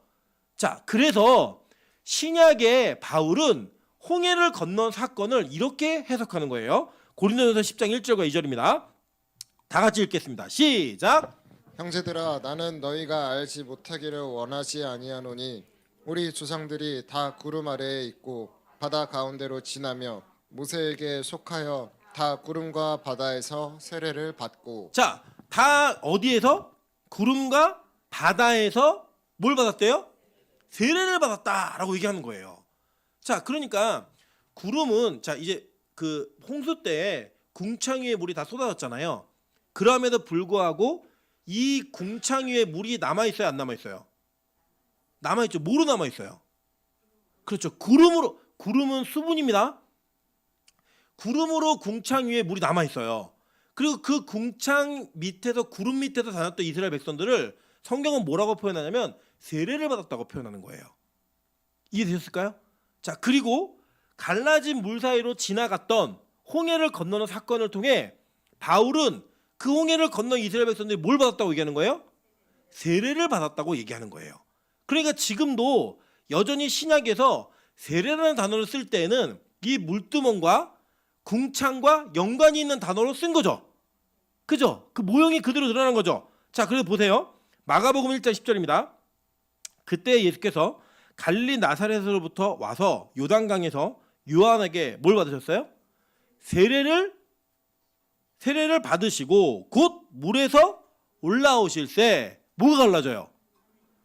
자, 그래서 신약의 바울은 홍해를 건넌 사건을 이렇게 해석하는 거예요. 고린도전서 10장 1절과 2절입니다. 다 같이 읽겠습니다. 시작. 형제들아 나는 너희가 알지 못하기를 원하지 아니하노니 우리 조상들이 다 구름 아래에 있고 바다 가운데로 지나며 모세에게 속하여 다 구름과 바다에서 세례를 받고. 자, 다 어디에서? 구름과 바다에서 뭘 받았대요? 세례를 받았다라고 얘기하는 거예요. 자, 그러니까 구름은 자 이제 그 홍수 때 궁창 위에 물이 다 쏟아졌잖아요. 그럼에도 불구하고 이 궁창 위에 물이 남아 있어요, 안 남아 있어요? 남아 있죠. 뭐로 남아 있어요? 그렇죠. 구름은 수분입니다. 구름으로 궁창 위에 물이 남아 있어요. 그리고 그 궁창 밑에서 구름 밑에서 다녔던 이스라엘 백성들을 성경은 뭐라고 표현하냐면 세례를 받았다고 표현하는 거예요. 이해되셨을까요? 자, 그리고 갈라진 물 사이로 지나갔던 홍해를 건너는 사건을 통해 바울은 그 홍해를 건너 이스라엘 백성들이 뭘 받았다고 얘기하는 거예요? 세례를 받았다고 얘기하는 거예요. 그러니까 지금도 여전히 신약에서 세례라는 단어를 쓸 때에는 이 물두멍과 궁창과 연관이 있는 단어로 쓴 거죠. 그죠? 그 모형이 그대로 드러난 거죠. 자, 그래서 보세요. 마가복음 1장 10절입니다. 그때 예수께서 갈릴리 나사렛으로부터 와서 요단강에서 요한에게 뭘 받으셨어요? 세례를 받으시고 곧 물에서 올라오실새 뭐가 갈라져요?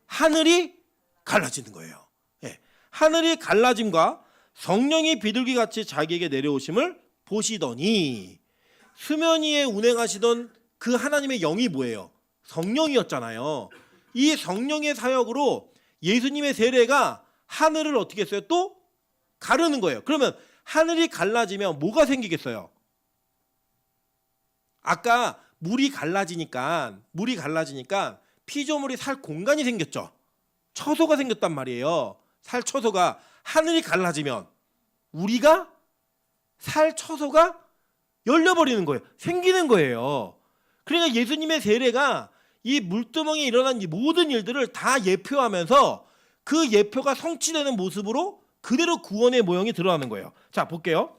하늘이 갈라지는 거예요. 예. 하늘이 갈라짐과 성령이 비둘기같이 자기에게 내려오심을 보시더니 수면 위에 운행하시던 그 하나님의 영이 뭐예요? 성령이었잖아요. 이 성령의 사역으로 예수님의 세례가 하늘을 어떻게 했어요? 또 가르는 거예요. 그러면 하늘이 갈라지면 뭐가 생기겠어요? 아까 물이 갈라지니까 피조물이 살 공간이 생겼죠. 처소가 생겼단 말이에요. 살 처소가. 하늘이 갈라지면 우리가 살 처소가 열려버리는 거예요. 생기는 거예요. 그러니까 예수님의 세례가 이 물두멍에 일어난 이 모든 일들을 다 예표하면서 그 예표가 성취되는 모습으로 그대로 구원의 모형이 드러나는 거예요. 자, 볼게요.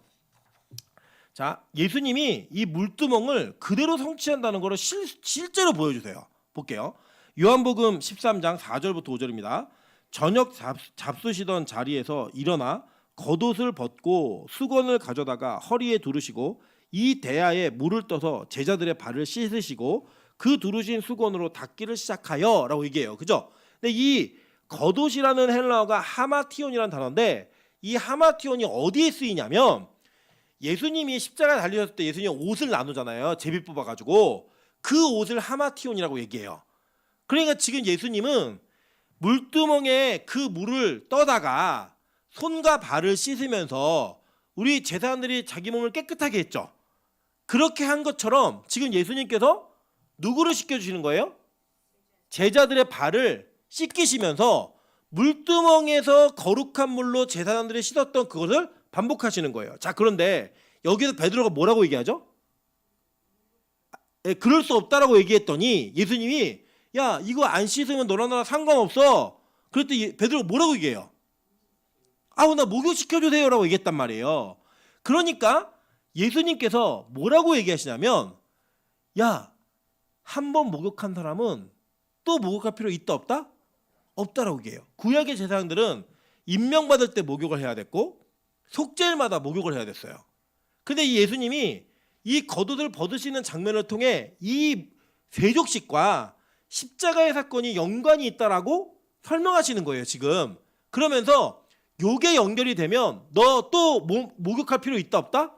자, 예수님이 이 물두멍을 그대로 성취한다는 것을 실제로 보여주세요. 볼게요. 요한복음 13장 4절부터 5절입니다. 저녁 잡수시던 자리에서 일어나 겉옷을 벗고 수건을 가져다가 허리에 두르시고 이 대야에 물을 떠서 제자들의 발을 씻으시고 그 두르신 수건으로 닦기를 시작하여 라고 얘기해요. 그죠? 근데 이 겉옷이라는 헬라어가 하마티온이라는 단어인데 이 하마티온이 어디에 쓰이냐면 예수님이 십자가에 달리셨을 때 예수님 옷을 나누잖아요. 제비 뽑아가지고 그 옷을 하마티온이라고 얘기해요. 그러니까 지금 예수님은 물두멍에 그 물을 떠다가 손과 발을 씻으면서 우리 제사장들이 자기 몸을 깨끗하게 했죠. 그렇게 한 것처럼 지금 예수님께서 누구를 씻겨주시는 거예요? 제자들의 발을 씻기시면서 물두멍에서 거룩한 물로 제사장들이 씻었던 그것을 반복하시는 거예요. 자, 그런데 여기서 베드로가 뭐라고 얘기하죠? 그럴 수 없다라고 얘기했더니 예수님이 야 이거 안 씻으면 너랑 나랑 상관없어. 그랬더니 베드로가 뭐라고 얘기해요? 아우 나 목욕시켜주세요라고 얘기했단 말이에요. 그러니까 예수님께서 뭐라고 얘기하시냐면 야 한 번 목욕한 사람은 또 목욕할 필요 있다 없다? 없다라고 얘기해요. 구약의 제사장들은 임명받을 때 목욕을 해야 됐고 속죄일마다 목욕을 해야 됐어요. 근데 이 예수님이 이 겉옷을 벗으시는 장면을 통해 이 세족식과 십자가의 사건이 연관이 있다라고 설명하시는 거예요 지금. 그러면서 요게 연결이 되면 너 또 목욕할 필요 있다 없다?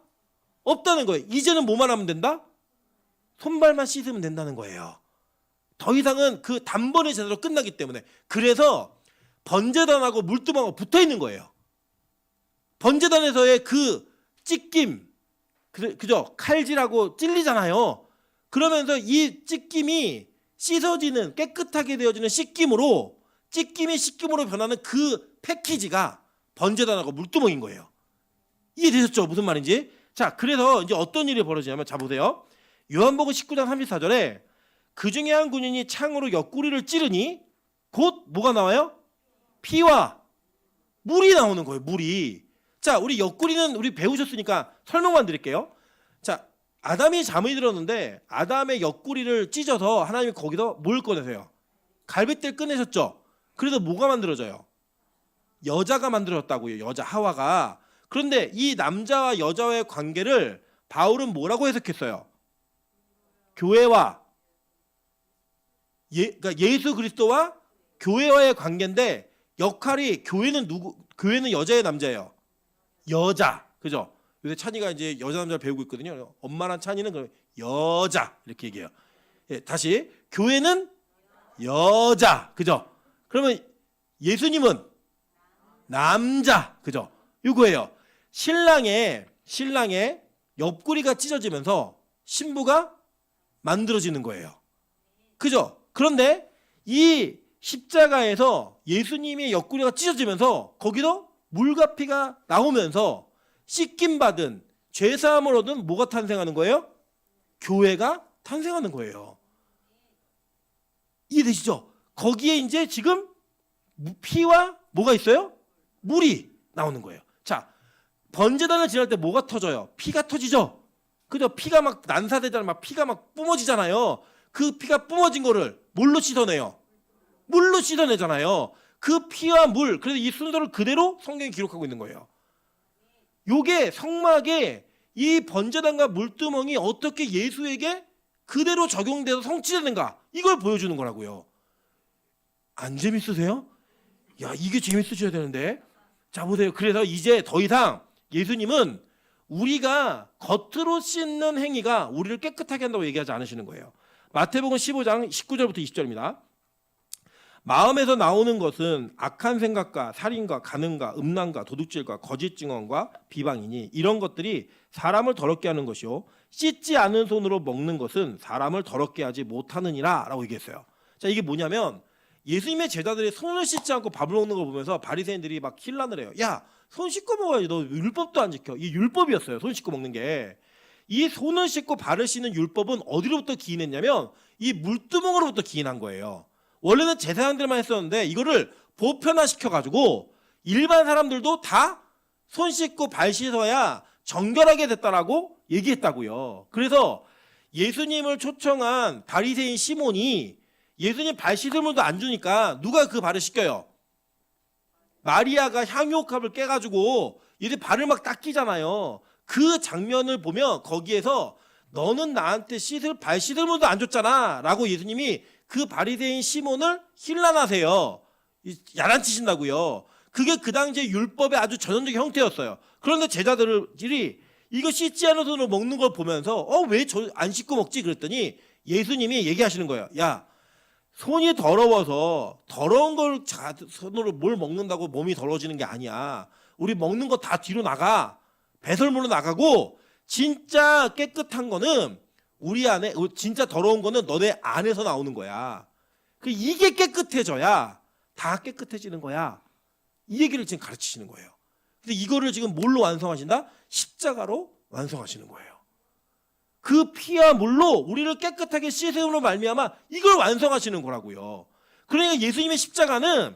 없다는 거예요. 이제는 뭐만 하면 된다? 손발만 씻으면 된다는 거예요. 더 이상은 그 단번에 제대로 끝나기 때문에. 그래서 번제단하고 물두멍하고 붙어있는 거예요. 번제단에서의 그 찢김, 그죠? 칼질하고 찔리잖아요. 그러면서 이 찢김이 씻어지는, 깨끗하게 되어지는 씻김으로, 찢김이 씻김으로 변하는 그 패키지가 번제단하고 물두멍인 거예요. 이해되셨죠? 무슨 말인지? 자, 그래서 이제 어떤 일이 벌어지냐면, 자 보세요. 요한복음 19장 34절에 그 중에 한 군인이 창으로 옆구리를 찌르니 곧 뭐가 나와요? 피와 물이 나오는 거예요. 물이. 자, 우리 옆구리는 우리 배우셨으니까 설명만 드릴게요. 자, 아담이 잠을 들었는데 아담의 옆구리를 찢어서 하나님이 거기서 뭘 꺼내세요? 갈빗대를 꺼내셨죠? 그래서 뭐가 만들어져요? 여자가 만들어졌다고요. 여자 하와가. 그런데 이 남자와 여자와의 관계를 바울은 뭐라고 해석했어요? 교회와 그러니까 예수 그리스도와 교회와의 관계인데 역할이 교회는 여자예요, 남자예요? 여자. 그죠? 요새 찬이가 이제 여자 남자를 배우고 있거든요. 엄마랑 찬이는 그럼 여자 이렇게 얘기해요. 예, 다시 교회는 여자. 그죠? 그러면 예수님은 남자. 그죠? 이거예요. 신랑의 옆구리가 찢어지면서 신부가 만들어지는 거예요. 그죠? 그런데 이 십자가에서 예수님의 옆구리가 찢어지면서 거기서 물과 피가 나오면서 씻김받은 죄사함을 얻은 뭐가 탄생하는 거예요? 교회가 탄생하는 거예요. 이해되시죠? 거기에 이제 지금 피와 뭐가 있어요? 물이 나오는 거예요. 자, 번제단을 지날 때 뭐가 터져요? 피가 터지죠? 그죠? 피가 막 난사되잖아요. 막 피가 막 뿜어지잖아요. 그 피가 뿜어진 거를 뭘로 씻어내요? 물로 씻어내잖아요. 그 피와 물. 그래서 이 순서를 그대로 성경이 기록하고 있는 거예요. 요게 성막에 이 번제단과 물두멍이 어떻게 예수에게 그대로 적용돼서 성취되는가, 이걸 보여주는 거라고요. 안 재밌으세요? 야, 이게 재밌으셔야 되는데. 자 보세요. 그래서 이제 더 이상 예수님은 우리가 겉으로 씻는 행위가 우리를 깨끗하게 한다고 얘기하지 않으시는 거예요. 마태복음 15장 19절부터 20절입니다. 마음에서 나오는 것은 악한 생각과 살인과 간음과 음란과 도둑질과 거짓 증언과 비방이니 이런 것들이 사람을 더럽게 하는 것이요 씻지 않은 손으로 먹는 것은 사람을 더럽게 하지 못하느니라 라고 얘기했어요. 자, 이게 뭐냐면 예수님의 제자들이 손을 씻지 않고 밥을 먹는 걸 보면서 바리새인들이 막 힐난을 해요. 야, 손 씻고 먹어야지. 너 율법도 안 지켜. 이게 율법이었어요. 손 씻고 먹는 게. 이 손을 씻고 발을 씻는 율법은 어디로부터 기인했냐면 이 물두멍으로부터 기인한 거예요. 원래는 제사장들만 했었는데 이거를 보편화시켜가지고 일반 사람들도 다 손 씻고 발 씻어야 정결하게 됐다라고 얘기했다고요. 그래서 예수님을 초청한 바리새인 시몬이 예수님 발 씻을 물도 안 주니까 누가 그 발을 씻겨요? 마리아가 향유옥합을 깨가지고 얘들 발을 막 닦이잖아요. 그 장면을 보면 거기에서 너는 나한테 발 씻을 물도 안 줬잖아 라고 예수님이 그 바리새인 시몬을 힐난하세요. 야단치신다고요. 그게 그 당시에 율법의 아주 전형적인 형태였어요. 그런데 제자들이 이거 씻지 않은 손으로 먹는 걸 보면서 왜 안 씻고 먹지? 그랬더니 예수님이 얘기하시는 거예요. 야, 손이 더러워서 더러운 걸 손으로 뭘 먹는다고 몸이 더러워지는 게 아니야. 우리 먹는 거 다 뒤로 나가. 배설물로 나가고 진짜 깨끗한 거는 우리 안에, 진짜 더러운 거는 너네 안에서 나오는 거야. 이게 깨끗해져야 다 깨끗해지는 거야. 이 얘기를 지금 가르치시는 거예요. 근데 이거를 지금 뭘로 완성하신다? 십자가로 완성하시는 거예요. 그 피와 물로 우리를 깨끗하게 씻음으로 말미암아 이걸 완성하시는 거라고요. 그러니까 예수님의 십자가는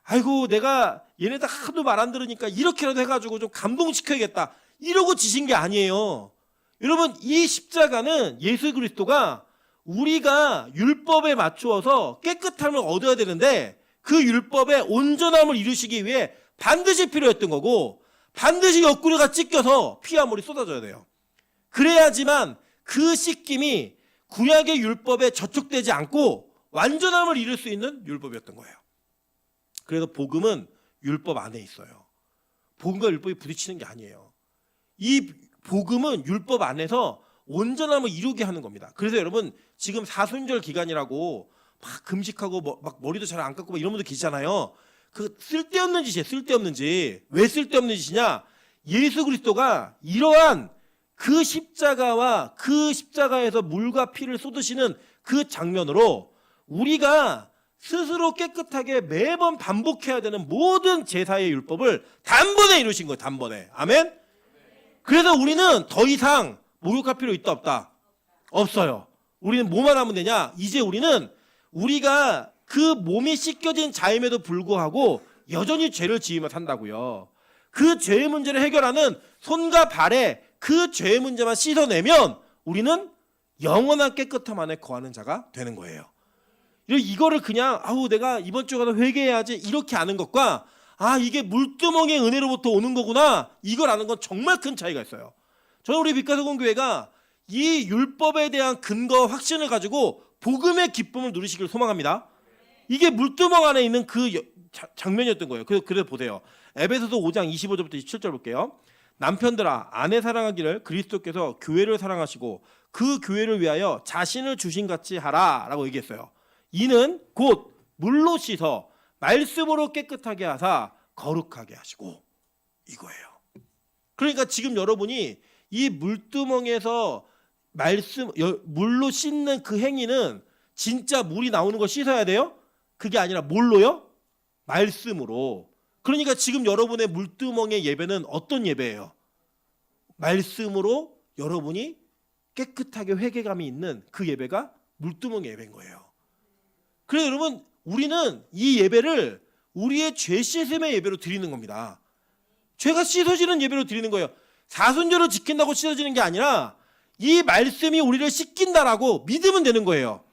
아이고 내가 얘네들 하도 말 안 들으니까 이렇게라도 해가지고 좀 감동시켜야겠다 이러고 지신 게 아니에요. 여러분 이 십자가는 예수 그리스도가 우리가 율법에 맞추어서 깨끗함을 얻어야 되는데 그 율법의 온전함을 이루시기 위해 반드시 필요했던 거고 반드시 옆구리가 찢겨서 피와 물이 쏟아져야 돼요. 그래야지만 그 씻김이 구약의 율법에 저촉되지 않고 완전함을 이룰 수 있는 율법이었던 거예요. 그래서 복음은 율법 안에 있어요. 복음과 율법이 부딪히는 게 아니에요. 이 복음은 율법 안에서 온전함을 이루게 하는 겁니다. 그래서 여러분 지금 사순절 기간이라고 막 금식하고 막 머리도 잘 안 깎고 막 이런 분들 계시잖아요. 그 쓸데없는 짓이에요. 쓸데없는 짓. 왜 쓸데없는 짓이냐? 예수 그리스도가 이러한 그 십자가와 그 십자가에서 물과 피를 쏟으시는 그 장면으로 우리가 스스로 깨끗하게 매번 반복해야 되는 모든 제사의 율법을 단번에 이루신 거예요. 단번에. 아멘? 그래서 우리는 더 이상 목욕할 필요 있다 없다? 없어요. 우리는 뭐만 하면 되냐? 이제 우리는 우리가 그 몸이 씻겨진 자임에도 불구하고 여전히 죄를 지으며 산다고요. 그 죄의 문제를 해결하는 손과 발에 그 죄의 문제만 씻어내면 우리는 영원한 깨끗함 안에 거하는 자가 되는 거예요. 이거를 그냥 내가 이번 주에 가서 회개해야지 이렇게 아는 것과 이게 물두멍의 은혜로부터 오는 거구나 이걸 아는 건 정말 큰 차이가 있어요. 저는 우리 빛가서공교회가 이 율법에 대한 근거와 확신을 가지고 복음의 기쁨을 누리시길 소망합니다. 이게 물두멍 안에 있는 그 장면이었던 거예요. 그래서 보세요. 에베소서 5장 25절부터 27절 볼게요. 남편들아 아내 사랑하기를 그리스도께서 교회를 사랑하시고 그 교회를 위하여 자신을 주신 같이 하라라고 얘기했어요. 이는 곧 물로 씻어 말씀으로 깨끗하게 하사 거룩하게 하시고 이거예요. 그러니까 지금 여러분이 이 물두멍에서 물로 씻는 그 행위는 진짜 물이 나오는 걸 씻어야 돼요? 그게 아니라 뭘로요? 말씀으로. 그러니까 지금 여러분의 물두멍의 예배는 어떤 예배예요? 말씀으로 여러분이 깨끗하게 회개감이 있는 그 예배가 물두멍의 예배인 거예요. 그래서 여러분 우리는 이 예배를 우리의 죄 씻음의 예배로 드리는 겁니다. 죄가 씻어지는 예배로 드리는 거예요. 사순절을 지킨다고 씻어지는 게 아니라 이 말씀이 우리를 씻긴다라고 믿으면 되는 거예요.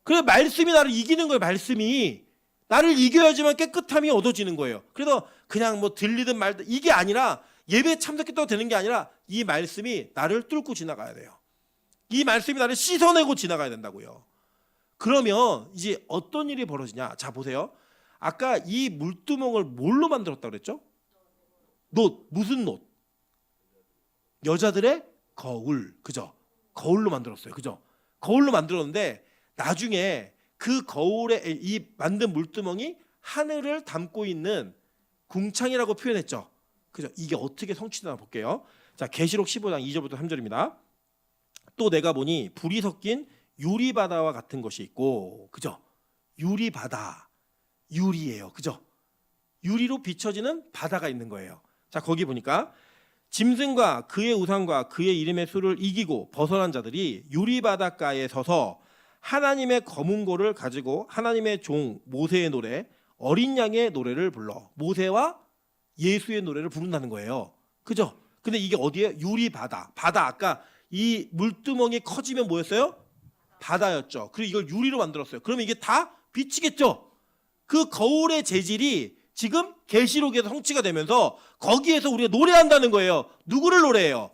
그래서 말씀이 나를 이기는 거예요. 말씀이 나를 이겨야지만 깨끗함이 얻어지는 거예요. 그래서 그냥 들리든 말든 이게 아니라 예배에 참석했다고 되는 게 아니라 이 말씀이 나를 뚫고 지나가야 돼요. 이 말씀이 나를 씻어내고 지나가야 된다고요. 그러면 이제 어떤 일이 벌어지냐? 자 보세요. 아까 이 물두멍을 뭘로 만들었다고 그랬죠? 놋. 무슨 놋? 여자들의 거울. 그죠? 거울로 만들었어요. 그죠? 거울로 만들었는데 나중에 그 거울에 이 만든 물두멍이 하늘을 담고 있는 궁창이라고 표현했죠. 그죠? 이게 어떻게 성취되나 볼게요. 자, 계시록 15장 2절부터 3절입니다. 또 내가 보니 불이 섞인 유리바다와 같은 것이 있고, 그죠? 유리바다, 유리예요, 그죠? 유리로 비춰지는 바다가 있는 거예요. 자, 거기 보니까 짐승과 그의 우상과 그의 이름의 수를 이기고 벗어난 자들이 유리바닷가에 서서 하나님의 검은고를 가지고 하나님의 종 모세의 노래, 어린 양의 노래를 불러 모세와 예수의 노래를 부른다는 거예요. 그죠? 근데 이게 어디에? 유리바다. 바다 아까 이 물두멍이 커지면 뭐였어요? 바다였죠. 그리고 이걸 유리로 만들었어요. 그러면 이게 다 비치겠죠. 그 거울의 재질이 지금 계시록에서 성취가 되면서 거기에서 우리가 노래한다는 거예요. 누구를 노래해요?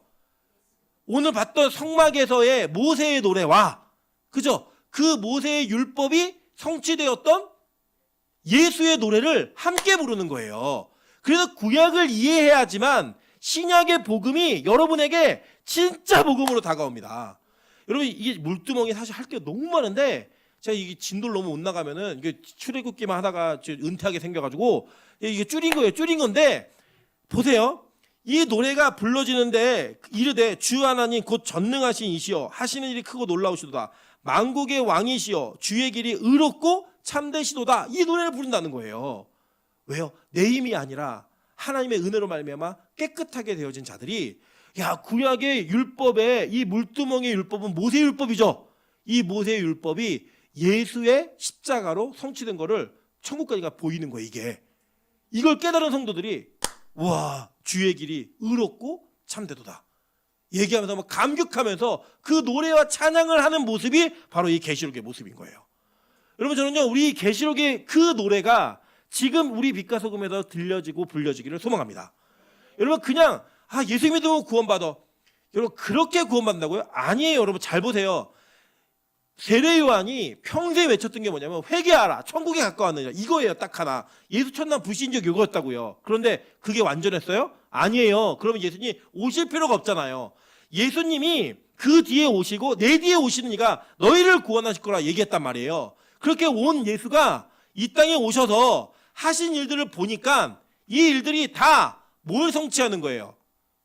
오늘 봤던 성막에서의 모세의 노래와, 그죠? 그 모세의 율법이 성취되었던 예수의 노래를 함께 부르는 거예요. 그래서 구약을 이해해야지만 신약의 복음이 여러분에게 진짜 복음으로 다가옵니다. 여러분 이게 물두멍이 사실 할 게 너무 많은데 제가 이게 진도를 너무 못 나가면은 이게 출애굽기만 하다가 은퇴하게 생겨가지고 이게 줄인 거예요. 줄인 건데 보세요. 이 노래가 불러지는데 이르되 주 하나님 곧 전능하신 이시여 하시는 일이 크고 놀라우시도다. 만국의 왕이시여 주의 길이 의롭고 참되시도다. 이 노래를 부른다는 거예요. 왜요? 내 힘이 아니라 하나님의 은혜로 말미암아 깨끗하게 되어진 자들이 야 구약의 율법에 이 물두멍의 율법은 모세 율법이죠. 이 모세 율법이 예수의 십자가로 성취된 거를 천국까지가 보이는 거예요. 이걸 깨달은 성도들이 와 주의 길이 의롭고 참되도다 얘기하면서 막 감격하면서 그 노래와 찬양을 하는 모습이 바로 이 계시록의 모습인 거예요. 여러분 저는요 우리 계시록의 그 노래가 지금 우리 빛과 소금에서 들려지고 불려지기를 소망합니다. 여러분 그냥 예수 믿으면 구원받아. 여러분 그렇게 구원받는다고요? 아니에요. 여러분 잘 보세요. 세례 요한이 평생 외쳤던 게 뭐냐면 회개하라 천국에 가까웠느냐 이거예요. 딱 하나. 예수 천남 불신적 이거였다고요. 그런데 그게 완전했어요? 아니에요. 그러면 예수님 오실 필요가 없잖아요. 예수님이 그 뒤에 오시고 내 뒤에 오시는 이가 너희를 구원하실 거라 얘기했단 말이에요. 그렇게 온 예수가 이 땅에 오셔서 하신 일들을 보니까 이 일들이 다 뭘 성취하는 거예요?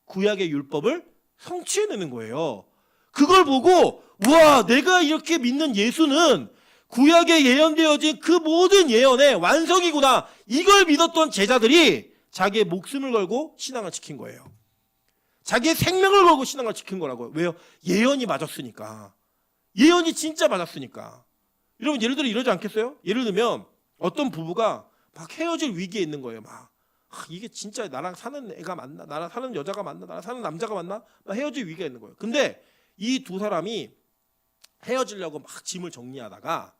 구약의 율법을 성취해내는 거예요. 그걸 보고 와 내가 이렇게 믿는 예수는 구약에 예언되어진 그 모든 예언의 완성이구나. 이걸 믿었던 제자들이 자기의 목숨을 걸고 신앙을 지킨 거예요. 자기의 생명을 걸고 신앙을 지킨 거라고요. 왜요? 예언이 맞았으니까. 예언이 진짜 맞았으니까. 여러분 예를 들어 이러지 않겠어요? 예를 들면 어떤 부부가 막 헤어질 위기에 있는 거예요. 막 이게 진짜 나랑 사는 애가 맞나? 나랑 사는 여자가 맞나? 나랑 사는 남자가 맞나? 막 헤어질 위기가 있는 거예요. 근데 이 두 사람이 헤어지려고 막 짐을 정리하다가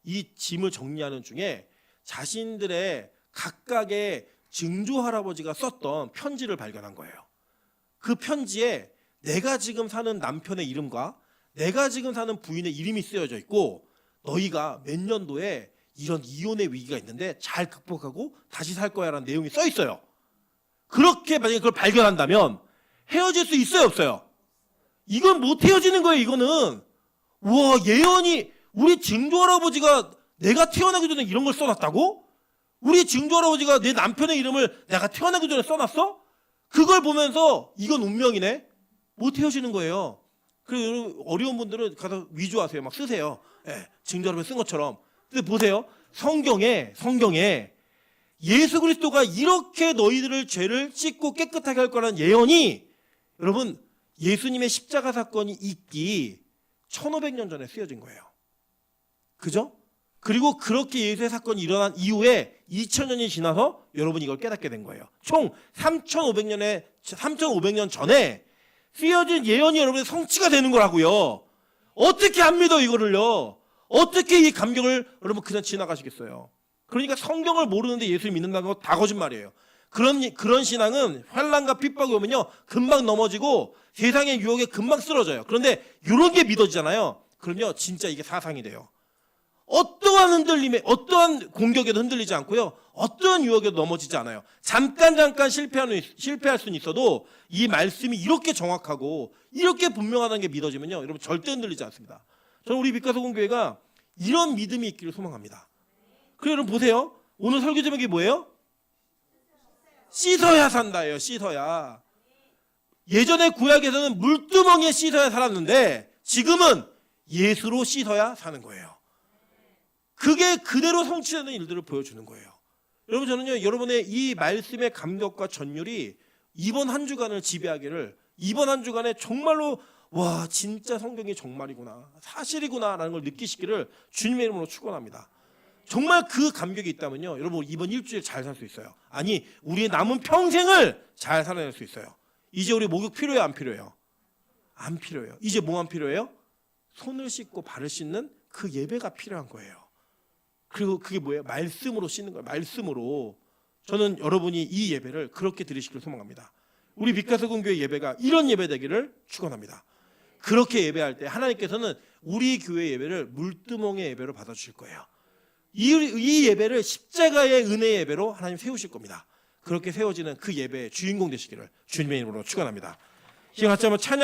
이 짐을 정리하는 중에 자신들의 각각의 증조 할아버지가 썼던 편지를 발견한 거예요. 그 편지에 내가 지금 사는 남편의 이름과 내가 지금 사는 부인의 이름이 쓰여져 있고 너희가 몇 년도에 이런 이혼의 위기가 있는데 잘 극복하고 다시 살 거야 라는 내용이 써 있어요. 그렇게 만약에 그걸 발견한다면 헤어질 수 있어요 없어요? 이건 못 헤어지는 거예요. 이거는 우와 예언이 우리 증조할아버지가 내가 태어나기 전에 이런 걸 써놨다고? 우리 증조할아버지가 내 남편의 이름을 내가 태어나기 전에 써놨어? 그걸 보면서 이건 운명이네. 못 헤어지는 거예요. 그리고 어려운 분들은 가서 위조하세요. 막 쓰세요. 증조할아버지 쓴 것처럼. 근데 보세요. 성경에 예수 그리스도가 이렇게 너희들을 죄를 씻고 깨끗하게 할 거라는 예언이 여러분 예수님의 십자가 사건이 있기 1500년 전에 쓰여진 거예요. 그죠? 그리고 그렇게 예수의 사건이 일어난 이후에 2000년이 지나서 여러분이 이걸 깨닫게 된 거예요. 총 3500년 전에 쓰여진 예언이 여러분의 성취가 되는 거라고요. 어떻게 안 믿어 이거를요? 어떻게 이 감격을 여러분 그냥 지나가시겠어요? 그러니까 성경을 모르는데 예수를 믿는다는 건 다 거짓말이에요. 그런 신앙은 환난과 핍박이 오면요 금방 넘어지고 세상의 유혹에 금방 쓰러져요. 그런데 이런 게 믿어지잖아요. 그럼요 진짜 이게 사상이 돼요. 어떠한 흔들림에 어떠한 공격에도 흔들리지 않고요. 어떠한 유혹에도 넘어지지 않아요. 잠깐 실패할 수는 있어도 이 말씀이 이렇게 정확하고 이렇게 분명하다는 게 믿어지면요 여러분 절대 흔들리지 않습니다. 저는 우리 빛과 소금 교회가 이런 믿음이 있기를 소망합니다. 그래서 여러분 보세요. 오늘 설교 제목이 뭐예요? 씻어야 산다예요. 씻어야. 예전에 구약에서는 물두멍에 씻어야 살았는데 지금은 예수로 씻어야 사는 거예요. 그게 그대로 성취되는 일들을 보여주는 거예요. 여러분 저는요 여러분의 이 말씀의 감격과 전율이 이번 한 주간을 지배하기를 이번 한 주간에 정말로 와 진짜 성경이 정말이구나 사실이구나 라는 걸 느끼시기를 주님의 이름으로 축원합니다. 정말 그 감격이 있다면요 여러분 이번 일주일 잘 살 수 있어요. 아니 우리의 남은 평생을 잘 살아낼 수 있어요. 이제 우리 목욕 필요해요 안 필요해요? 안 필요해요. 이제 뭐 안 필요해요? 손을 씻고 발을 씻는 그 예배가 필요한 거예요. 그리고 그게 뭐예요? 말씀으로 씻는 거예요. 말씀으로. 저는 여러분이 이 예배를 그렇게 드리시길 소망합니다. 우리 빛과 소금 교회 예배가 이런 예배 되기를 축원합니다. 그렇게 예배할 때 하나님께서는 우리 교회 예배를 물두멍의 예배로 받아주실 거예요. 이 예배를 십자가의 은혜의 예배로 하나님 세우실 겁니다. 그렇게 세워지는 그 예배의 주인공 되시기를 주님의 이름으로 축원합니다. 지금 같이 한번 찬양